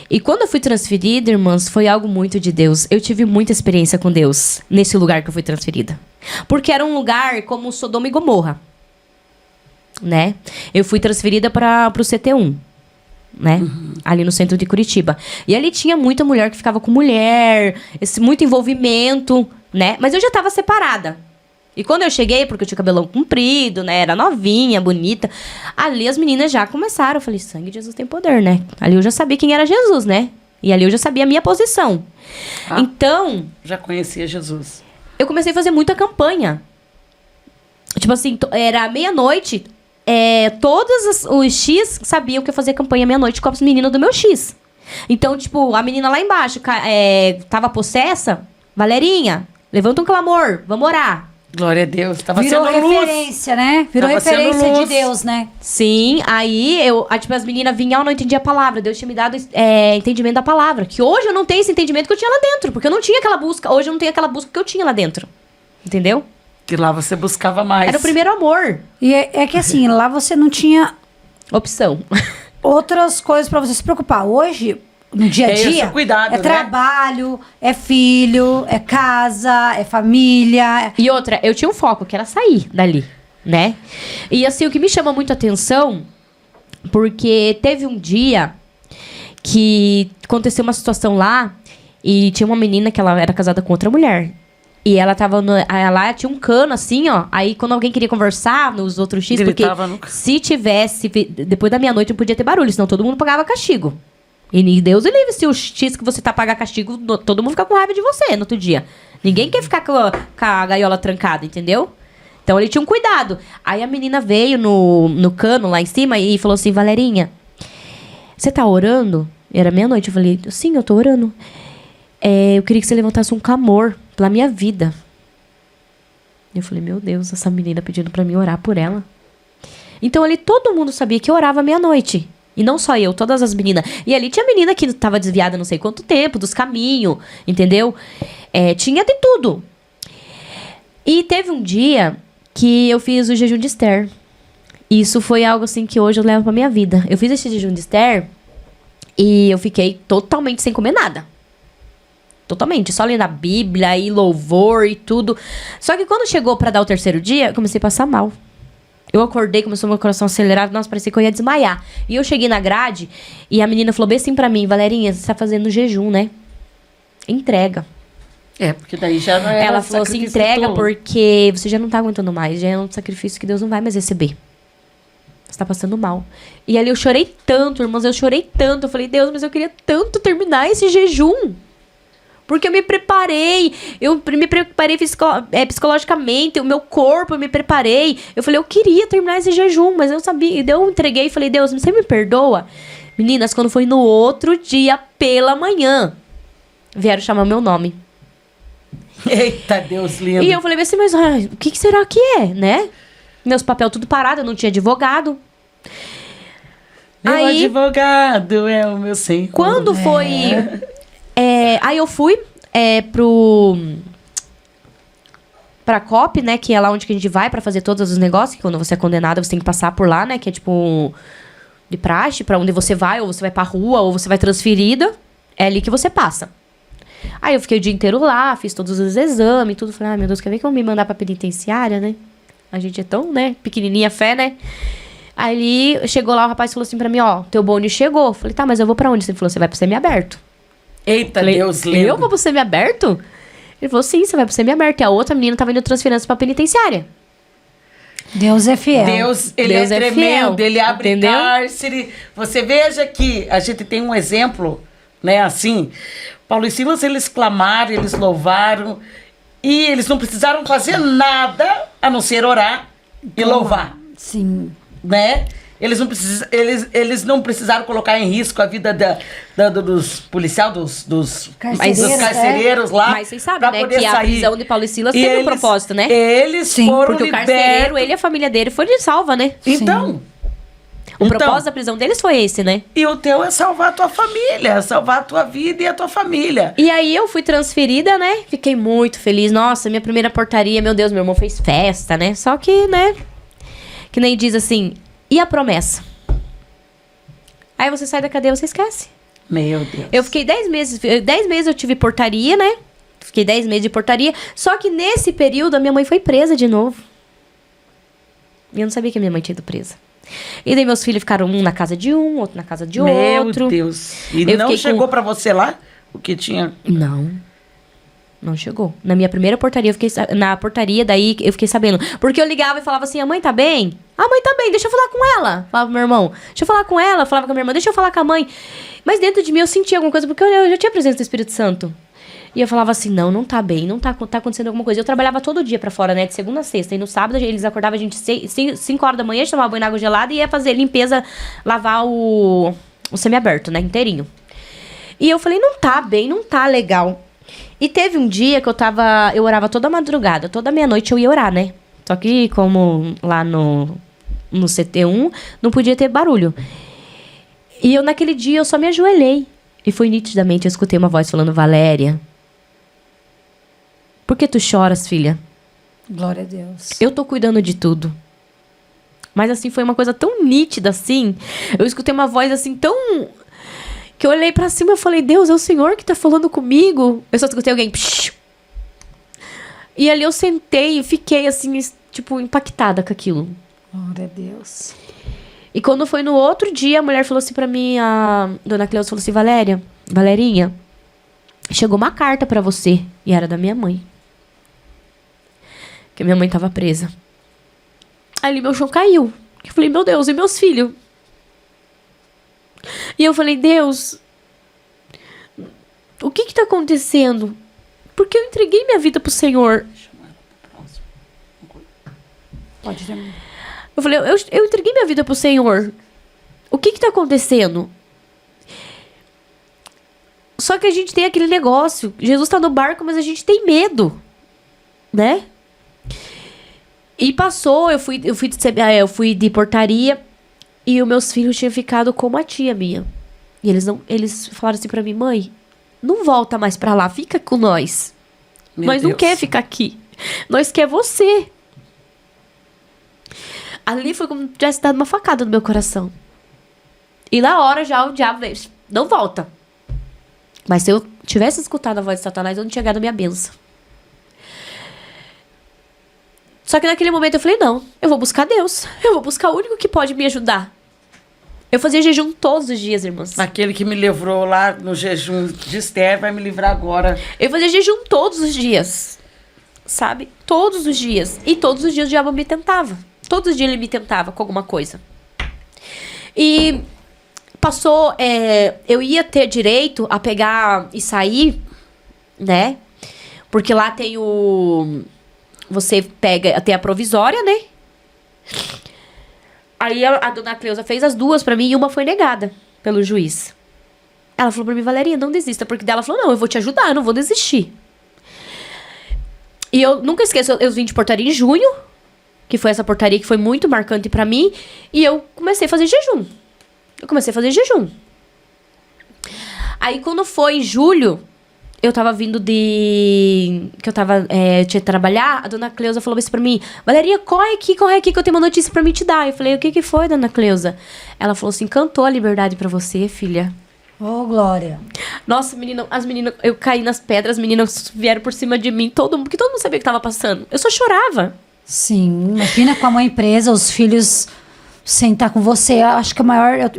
E quando eu fui transferida, irmãs, foi algo muito de Deus. Eu tive muita experiência com Deus nesse lugar que eu fui transferida. Porque era um lugar como Sodoma e Gomorra, né? Eu fui transferida para o CT1, né? Ali no centro de Curitiba. E ali tinha muita mulher que ficava com mulher, muito envolvimento, né? Mas eu já estava separada. E quando eu cheguei, porque eu tinha cabelão comprido, né? Era novinha, bonita. Ali as meninas já começaram. Eu falei, sangue de Jesus tem poder, né? Ali eu já sabia quem era Jesus, né? E ali eu já sabia a minha posição. Então... Já conhecia Jesus. Eu comecei a fazer muita campanha. Tipo assim, era meia-noite... todos os X sabiam que eu fazia campanha meia-noite com as meninas do meu X. Então, tipo, a menina lá embaixo tava possessa. Valerinha, levanta um clamor, vamos orar. Glória a Deus. Tava Virou sendo luz. referência, né? Virou Tava sendo referência de luz. Deus, né? Sim, aí tipo, as meninas vinham, eu não entendia a palavra. Deus tinha me dado entendimento da palavra. Que hoje eu não tenho esse entendimento que eu tinha lá dentro. Porque eu não tinha aquela busca. Hoje eu não tenho aquela busca que eu tinha lá dentro. Entendeu? Que lá você buscava mais. Era o primeiro amor. E é que assim, lá você não tinha Opção. outras coisas pra você se preocupar. Hoje, no dia a É esse dia, o cuidado, é né? trabalho, é filho, é casa, é família. E outra, eu tinha um foco, que era sair dali, né? E assim, o que me chama muito a atenção, porque teve um dia que aconteceu uma situação lá, e tinha uma menina que ela era casada com outra mulher. E ela tava lá tinha um cano assim, ó. Aí quando alguém queria conversar nos outros X, Gritava porque no- se tivesse, depois da meia-noite não podia ter barulho, senão todo mundo pagava castigo. E Deus o livre, se o X que você tá pagar castigo, todo mundo fica com raiva de você no outro dia. Ninguém quer ficar com a gaiola trancada, entendeu? Então ele tinha um cuidado. Aí a menina veio no cano lá em cima e falou assim: Valerinha, você tá orando? Era meia-noite. Eu falei: sim, eu tô orando. Eu queria que você levantasse um clamor pela minha vida. Eu falei: meu Deus, essa menina pedindo pra mim orar por ela. Então ali todo mundo sabia que eu orava meia-noite. E não só eu, todas as meninas. E ali tinha menina que tava desviada não sei quanto tempo, dos caminhos, entendeu? Tinha de tudo. E teve um dia que eu fiz o jejum de Esther. Isso foi algo assim que hoje eu levo pra minha vida. Eu fiz esse jejum de Esther e eu fiquei totalmente sem comer nada. Totalmente, só lendo a Bíblia e louvor e tudo. Só que quando chegou pra dar o terceiro dia, eu comecei a passar mal. Eu acordei, começou meu coração acelerado, nossa, parecia que eu ia desmaiar. E eu cheguei na grade e a menina falou bem assim pra mim: Valerinha, você tá fazendo jejum, né? Entrega. Porque daí já não era Ela falou assim: sacrifício entrega todo. porque você já não tá aguentando mais. Já é um sacrifício que Deus não vai mais receber. Você tá passando mal. E ali eu chorei tanto, irmãos, eu chorei tanto. Eu falei: Deus, mas eu queria tanto terminar esse jejum. Porque eu me preparei psicologicamente, o meu corpo, eu me preparei. Eu falei: eu queria terminar esse jejum, mas eu sabia. E eu entreguei e falei: Deus, você me perdoa? Meninas, quando foi no outro dia, pela manhã, vieram chamar meu nome. Eita, Deus lindo. E eu falei assim: mas o que será que é, né? Meus papéis tudo parado, eu não tinha advogado. Meu Aí, advogado é o meu senhor. quando foi... aí eu fui pra COP, né? Que é lá onde que a gente vai pra fazer todos os negócios. Que quando você é condenado, você tem que passar por lá, né? Que é tipo de praxe, pra onde você vai. Ou você vai pra rua, ou você vai transferida. É ali que você passa. Aí eu fiquei o dia inteiro lá, fiz todos os exames, tudo. Falei: meu Deus, quer ver que vão me mandar pra penitenciária, né? A gente é tão, né? Pequenininha fé, né? Aí chegou lá, o rapaz falou assim pra mim: ó, teu bônus chegou. Falei: tá, mas eu vou pra onde? Ele falou: você vai pro semiaberto. Eita, Falei: Deus lindo. eu vou pro semiaberto? Ele falou: sim, você vai pro semiaberto. E a outra menina tava indo transferência pra penitenciária. Deus é fiel. Deus, ele Deus é é tremendo, fiel, ele abre entendeu? cárcere. Você veja que a gente tem um exemplo, né, assim. Paulo e Silas, eles clamaram, eles louvaram, e eles não precisaram fazer nada a não ser orar e louvar, Sim. né? Eles não precisaram colocar em risco a vida dos policiais, dos Carcereiros, carcereiros lá. Mas vocês sabem, pra né, poder que a sair. prisão de Paulo e Silas E teve um eles- propósito, né? Eles Sim, foram Porque o carcereiro, libertos. ele e a família dele foi de salva, né? Então, O Então- propósito da prisão deles foi esse, né? e o teu é salvar a tua família, salvar a tua vida e a tua família. E aí eu fui transferida, né? Fiquei muito feliz. Nossa, minha primeira portaria, meu Deus, meu irmão fez festa, né? Só que, né? Que nem diz assim, e a promessa? Aí você sai da cadeia, você esquece. Meu Deus. Eu fiquei 10 meses. 10 meses eu tive portaria, né? Fiquei 10 meses de portaria. Só que nesse período a minha mãe foi presa de novo. E eu não sabia que a minha mãe tinha ido presa. E daí meus filhos ficaram um na casa de um, outro na casa de Meu outro. Deus. E Eu não fiquei chegou com- pra você lá o que tinha? Não. Não chegou. Na minha primeira portaria, na portaria, daí eu fiquei sabendo. Porque eu ligava e falava assim: a mãe tá bem? A mãe tá bem, deixa eu falar com ela. Falava pro meu irmão: deixa eu falar com ela. Falava com a minha irmã: deixa eu falar com a mãe. Mas dentro de mim eu sentia alguma coisa, porque eu já tinha a presença do Espírito Santo. E eu falava assim: não tá bem, não tá acontecendo alguma coisa. Eu trabalhava todo dia pra fora, né? De segunda a sexta. E no sábado eles acordavam a gente 5 horas da manhã, tomava banho na água gelada e ia fazer limpeza, lavar o semiaberto, né? Inteirinho. E eu falei: não tá bem, não tá legal. E teve um dia que eu orava toda madrugada, toda meia-noite eu ia orar, né? Só que como lá no CT1 não podia ter barulho. E eu naquele dia eu só me ajoelhei. E foi nitidamente, eu escutei uma voz falando: Valéria, por que tu choras, filha? Glória a Deus. Eu tô cuidando de tudo. Mas assim, foi uma coisa tão nítida assim. Eu escutei uma voz assim tão... que eu olhei pra cima e falei, Deus, é o Senhor que tá falando comigo? Eu só escutei alguém... Psh! E ali eu sentei e fiquei assim, tipo, impactada com aquilo. Glória a Deus. E quando foi no outro dia, a mulher falou assim pra mim, a dona Cleusa falou assim, Valerinha, chegou uma carta pra você. E era da minha mãe. Que minha mãe tava presa. Ali meu chão caiu. Eu falei, meu Deus, e meus filhos? E eu falei, Deus, o que tá acontecendo? Porque eu entreguei minha vida pro Senhor. Pode ter. Eu falei, eu entreguei minha vida pro Senhor. O que tá acontecendo? Só que a gente tem aquele negócio. Jesus tá no barco, mas a gente tem medo. Né? E passou, eu fui de portaria e os meus filhos tinham ficado com uma tia minha. E eles falaram assim pra mim, mãe, não volta mais pra lá, fica com nós. Nós não quer ficar aqui. Nós quer você. Ali foi como se tivesse dado uma facada no meu coração. E na hora já o diabo veio, não volta. Mas se eu tivesse escutado a voz de Satanás, eu não tinha ganhado a minha bênção. Só que naquele momento eu falei, não, eu vou buscar Deus. Eu vou buscar o único que pode me ajudar. Eu fazia jejum todos os dias, irmãos. Aquele que me livrou lá no jejum de Esther vai me livrar agora. Eu fazia jejum todos os dias. Sabe? Todos os dias. E todos os dias o diabo me tentava. Todos os dias ele me tentava com alguma coisa. E passou... eu ia ter direito a pegar e sair, né? Porque lá tem o... Você pega, tem a provisória, né? Aí a dona Cleusa fez as duas pra mim e uma foi negada pelo juiz. Ela falou pra mim, Valerinha, não desista. Porque dela falou, não, eu vou te ajudar, eu não vou desistir. E eu nunca esqueço, eu vim de portaria em junho, que foi essa portaria que foi muito marcante pra mim. E eu comecei a fazer jejum. Aí quando foi em julho... Eu tava vindo que eu tinha que trabalhar, a dona Cleusa falou assim pra mim, Valeria, corre aqui que eu tenho uma notícia pra mim te dar. Eu falei, o que foi, dona Cleusa? Ela falou assim, cantou a liberdade pra você, filha. Oh, glória. Nossa, as meninas, eu caí nas pedras, as meninas vieram por cima de mim, porque todo mundo sabia o que tava passando. Eu só chorava. Sim, imagina com a mãe presa, os filhos sentar com você. Eu acho que eu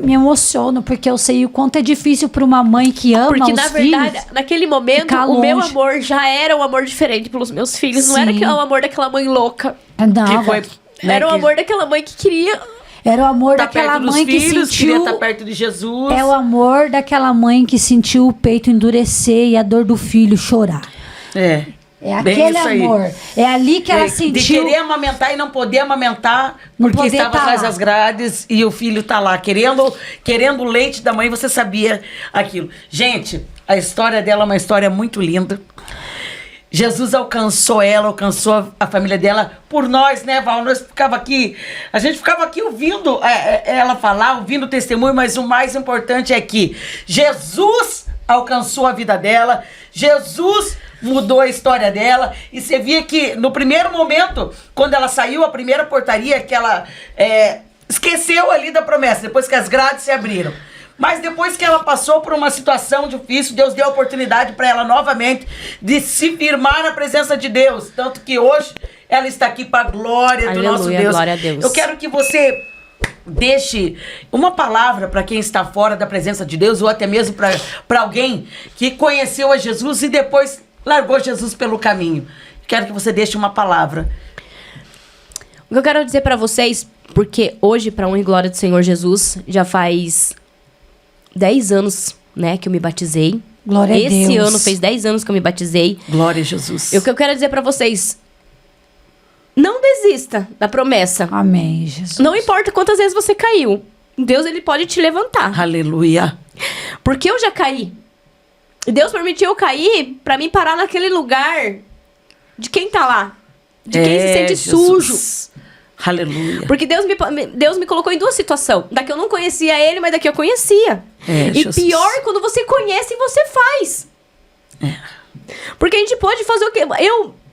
me emociono, porque eu sei o quanto é difícil para uma mãe que ama porque, os na filhos. verdade, naquele momento, o meu amor já era um amor diferente pelos meus filhos. Sim. Não era o amor daquela mãe louca. Não, Que foi, era o amor daquela mãe que queria... Era o amor tá daquela perto mãe dos que filhos, sentiu... queria estar perto de Jesus. É o amor daquela mãe que sentiu o peito endurecer e a dor do filho chorar. É bem aquele isso aí. amor. É ali que ela sentiu... De querer amamentar e não poder amamentar, Não porque poder estava tá atrás lá. das grades e o filho tá lá, querendo o leite da mãe, você sabia aquilo. Gente, a história dela é uma história muito linda. Jesus alcançou ela, alcançou a família dela por nós, né, Val? A gente ficava aqui ouvindo ela falar, ouvindo o testemunho, mas o mais importante é que Jesus alcançou a vida dela, Jesus mudou a história dela, e você via que no primeiro momento, quando ela saiu, a primeira portaria, que ela esqueceu ali da promessa, depois que as grades se abriram. Mas depois que ela passou por uma situação difícil, Deus deu a oportunidade para ela novamente de se firmar na presença de Deus. Tanto que hoje ela está aqui para a glória do nosso Deus. Glória a Deus. Eu quero que você deixe uma palavra para quem está fora da presença de Deus, ou até mesmo para alguém que conheceu a Jesus e depois largou Jesus pelo caminho. Quero que você deixe uma palavra. O que eu quero dizer para vocês, porque hoje, para honra e glória do Senhor Jesus, já faz 10 anos, né, que eu me batizei. Glória a Deus. Esse ano fez 10 anos que eu me batizei. Glória a Jesus. E o que eu quero dizer pra vocês, não desista da promessa. Amém, Jesus. Não importa quantas vezes você caiu. Deus, ele pode te levantar. Aleluia. Porque eu já caí. Deus permitiu eu cair pra mim parar naquele lugar de quem tá lá. De quem se sente Jesus. sujo. Aleluia. Porque Deus me colocou em duas situações. Daqui eu não conhecia ele, mas daqui eu conhecia. E Jesus. pior é quando você conhece e você faz. Porque a gente pode fazer o quê?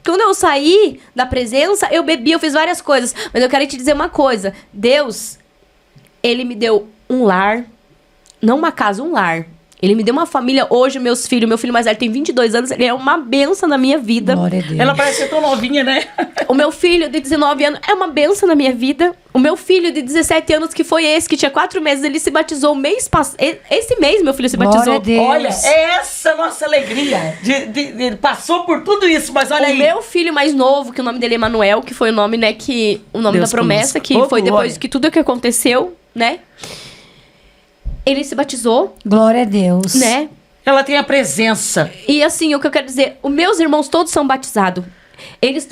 quando eu saí da presença, eu bebi, eu fiz várias coisas. Mas eu quero te dizer uma coisa. Deus, Ele me deu um lar, não uma casa, um lar. Ele me deu uma família. Hoje, meu filho mais velho tem 22 anos, ele é uma bênção na minha vida. Glória a Deus. Ela parece ser tão novinha, né? O meu filho de 19 anos é uma bênção na minha vida. O meu filho de 17 anos, que foi esse, que tinha 4 meses, ele se batizou mês passado. Esse mês, meu filho se batizou. Glória a Deus. Olha, é essa a nossa alegria. Ele passou por tudo isso, mas olha O aí. meu filho mais novo, que o nome dele é Emanuel, que foi o nome, né, o nome Deus da promessa, conosco. que Oh, foi glória. depois que tudo que aconteceu, né? Ele se batizou, Glória a Deus. né? Ela tem a presença. E assim, o que eu quero dizer, os meus irmãos todos são batizados.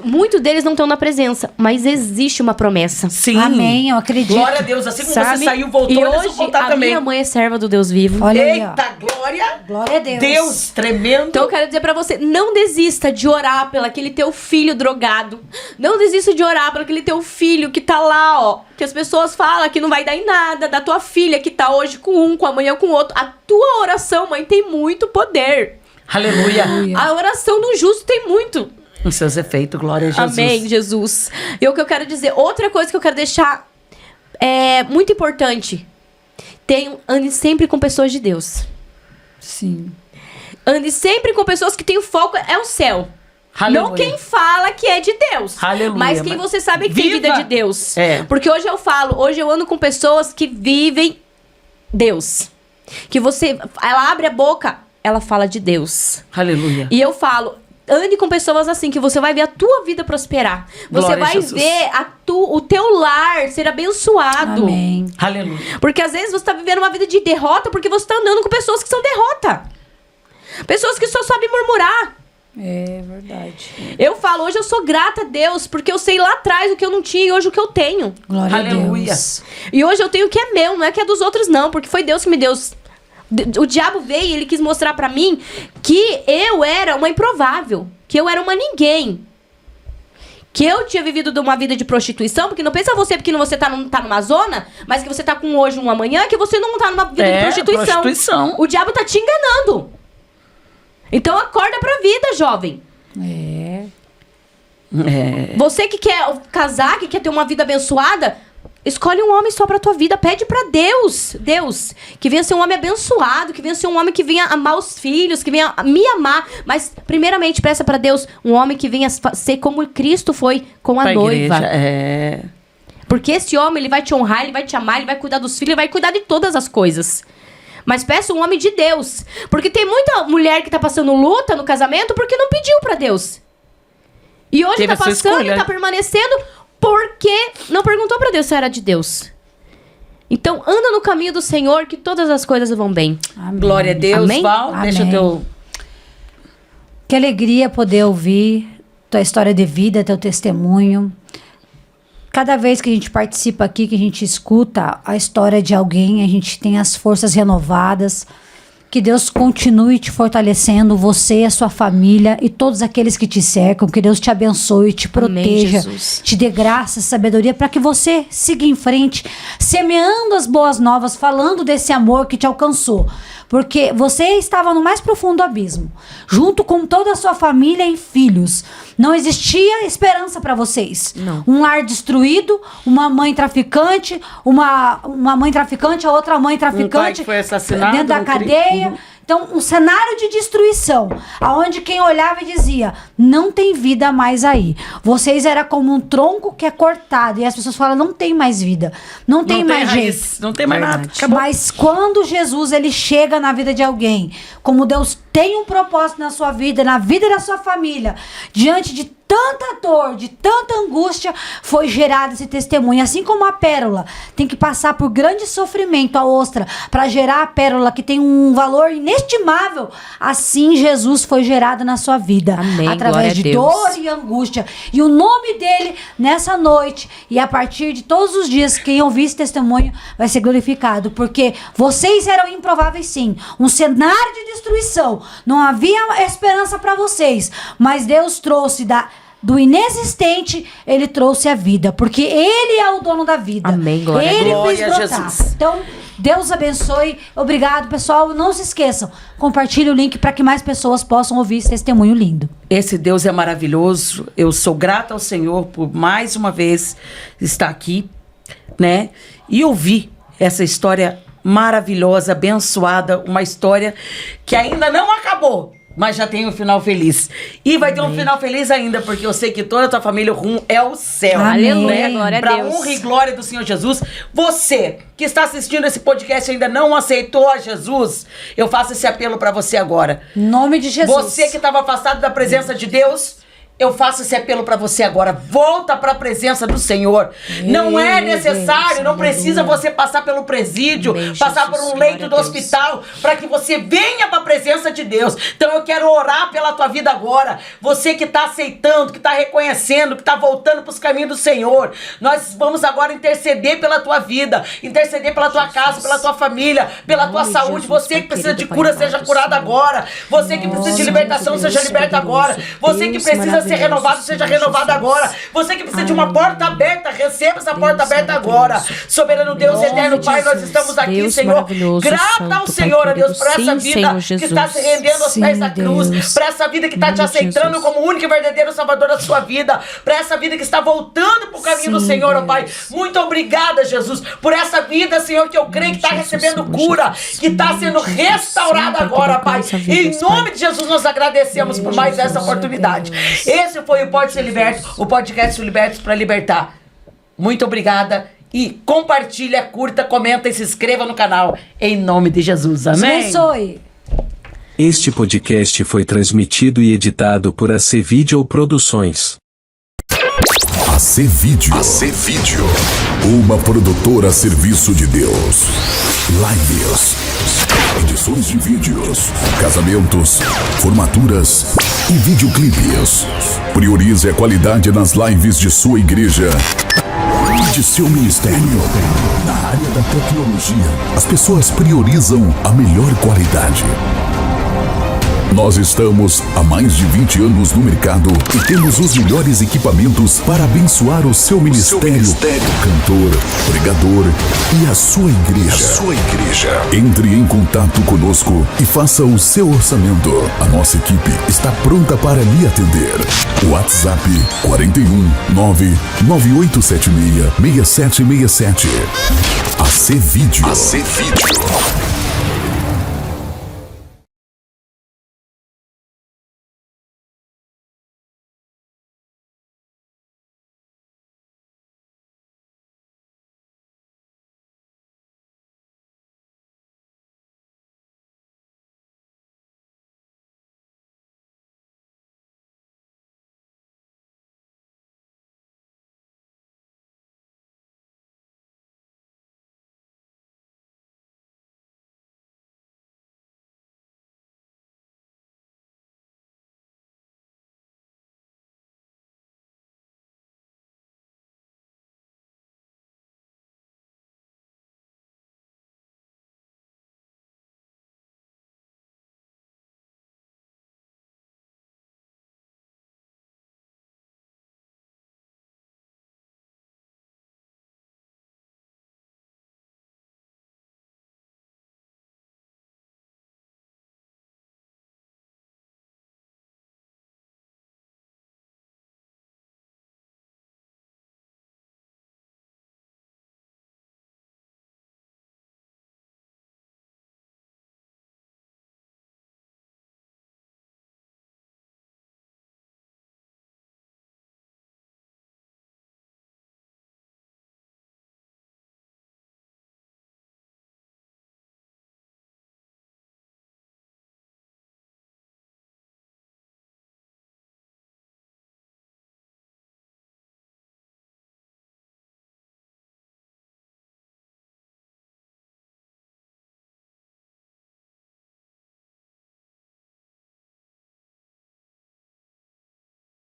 Muitos deles não estão na presença, mas existe uma promessa. Sim. Amém, eu acredito. Glória a Deus. Assim como Sabe? você saiu, voltou, e eles vão hoje voltar a também. minha mãe é serva do Deus vivo. Olha aí, ó. Eita, glória. Glória a Deus. Deus tremendo. Então eu quero dizer pra você, não desista de orar pelo aquele teu filho drogado. Não desista de orar pelo aquele teu filho que tá lá, ó. Que as pessoas falam que não vai dar em nada. Da tua filha que tá hoje com um, com amanhã com outro. A tua oração, mãe, tem muito poder. Aleluia. A oração do justo tem muito. Os seus efeitos, glória a Jesus. Amém, Jesus. E o que eu quero dizer, outra coisa que eu quero deixar muito importante. Ande sempre com pessoas de Deus. Sim. Ande sempre com pessoas que têm o foco, é o céu. Aleluia. Não quem fala que é de Deus. Aleluia. Mas quem você sabe que tem Viva. vida de Deus. É. Porque hoje eu ando com pessoas que vivem Deus. Que ela abre a boca, ela fala de Deus. Aleluia. E eu falo, ande com pessoas assim, que você vai ver a tua vida prosperar. Você Glória a vai Jesus. ver o teu lar ser abençoado. Amém. Aleluia. Porque às vezes você tá vivendo uma vida de derrota porque você tá andando com pessoas que são derrota. Pessoas que só sabem murmurar. É verdade. Eu falo, hoje eu sou grata a Deus, porque eu sei lá atrás o que eu não tinha e hoje o que eu tenho. Glória Aleluia. a Deus. E hoje eu tenho o que é meu, não é que é dos outros não, porque foi Deus que me deu. O diabo veio e ele quis mostrar pra mim que eu era uma improvável, que eu era uma ninguém. Que eu tinha vivido de uma vida de prostituição, porque não pensa você porque você tá numa zona, mas que você tá com hoje um amanhã, que você não tá numa vida de prostituição. O diabo tá te enganando. Então acorda pra vida, jovem. É. Você que quer casar, que quer ter uma vida abençoada, escolhe um homem só pra tua vida. Pede pra Deus, que venha ser um homem abençoado, que venha ser um homem que venha amar os filhos, que venha me amar. Mas, primeiramente, peça pra Deus um homem que venha ser como Cristo foi com a noiva. Igreja, Porque esse homem, ele vai te honrar, ele vai te amar, ele vai cuidar dos filhos, ele vai cuidar de todas as coisas. Mas peça um homem de Deus. Porque tem muita mulher que tá passando luta no casamento porque não pediu pra Deus. E hoje Teve tá a sua passando escolha. e tá permanecendo porque não perguntou pra Deus se era de Deus. Então, anda no caminho do Senhor que todas as coisas vão bem. Amém. Glória a Deus, Amém? Val. Deixa o Amém. teu... Que alegria poder ouvir tua história de vida, teu testemunho. Cada vez que a gente participa aqui, que a gente escuta a história de alguém, a gente tem as forças renovadas. Que Deus continue te fortalecendo, você, a sua família e todos aqueles que te cercam. Que Deus te abençoe, te proteja, Jesus. te dê graça, sabedoria para que você siga em frente, semeando as boas novas, falando desse amor que te alcançou. Porque você estava no mais profundo abismo, junto com toda a sua família e filhos. Não existia esperança para vocês. Não. Um lar destruído, uma mãe traficante, uma mãe traficante, a outra mãe traficante. Um pai que foi assassinado dentro da no cadeia. Então, um cenário de destruição, aonde quem olhava e dizia, não tem vida mais aí. Vocês eram como um tronco que é cortado. E as pessoas falam, não tem mais vida. Não tem mais raiz, jeito. não tem mais nada. Verdade. Acabou. Mas quando Jesus ele chega na vida de alguém, como Deus tem um propósito na sua vida, na vida da sua família, diante de tanta dor, de tanta angústia, foi gerado esse testemunho. Assim como a pérola tem que passar por grande sofrimento, a ostra, para gerar a pérola que tem um valor inestimável, assim Jesus foi gerado na sua vida. Amém, glória através a de Deus. dor e angústia. E o nome dele, nessa noite, e a partir de todos os dias, quem ouvir esse testemunho vai ser glorificado. Porque vocês eram improváveis sim. Um cenário de destruição. Não havia esperança para vocês. Mas Deus trouxe do inexistente, ele trouxe a vida. Porque ele é o dono da vida. Amém, glória a Ele Deus. fez Glória a brotar. Jesus. Então, Deus abençoe. Obrigado, pessoal. Não se esqueçam, compartilhe o link para que mais pessoas possam ouvir esse testemunho lindo. Esse Deus é maravilhoso. Eu sou grata ao Senhor por mais uma vez estar aqui, né? E ouvir essa história maravilhosa, abençoada, uma história que ainda não acabou, mas já tem um final feliz. E vai ter um final feliz ainda, porque eu sei que toda a tua família, o rumo é o céu. Aleluia, glória a Pra Deus. honra e glória do Senhor Jesus. Você que está assistindo esse podcast e ainda não aceitou a Jesus, eu faço esse apelo pra você agora. Em nome de Jesus. Você que estava afastado da presença de Deus, eu faço esse apelo pra você agora. Volta pra presença do Senhor. Não é necessário, não precisa você passar pelo presídio, passar por um leito do hospital, pra que você venha pra presença de Deus. Então eu quero orar pela tua vida agora. Você que tá aceitando, que tá reconhecendo, que tá voltando pros caminhos do Senhor. Nós vamos agora interceder pela tua vida, interceder pela tua casa, pela tua família, pela tua saúde. Você que precisa de cura, seja curado agora. Você que precisa de libertação, seja liberta agora. Você que precisa ser renovado, seja renovado agora. Você que precisa de uma porta aberta, receba essa porta aberta agora. Soberano Deus, eterno Pai, nós estamos aqui, Senhor, grata ao Senhor, a Deus, por essa vida que está se rendendo aos pés da cruz, por essa vida que está te aceitando como único e verdadeiro Salvador da sua vida, por essa vida que está voltando para o caminho do Senhor, ó Pai. Muito obrigada, Jesus, por essa vida, Senhor, que eu creio que está recebendo cura, que está sendo restaurada agora, Pai. Em nome de Jesus, nós agradecemos por mais essa oportunidade. Esse foi o Pode Ser Liberto, o podcast Libertos para Libertar. Muito obrigada e compartilha, curta, comenta e se inscreva no canal. Em nome de Jesus. Amém. Abençoe. Este podcast foi transmitido e editado por AC Video Produções. AC Vídeo. Uma produtora a serviço de Deus. Lives, edições de vídeos, casamentos, formaturas e videoclipes. Priorize a qualidade nas lives de sua igreja e de seu ministério. Na área da tecnologia, as pessoas priorizam a melhor qualidade. Nós estamos há mais de 20 anos no mercado e temos os melhores equipamentos para abençoar o seu ministério, cantor, pregador e a sua igreja. Entre em contato conosco e faça o seu orçamento. A nossa equipe está pronta para lhe atender. WhatsApp 41 99876 6767. AC Vídeo.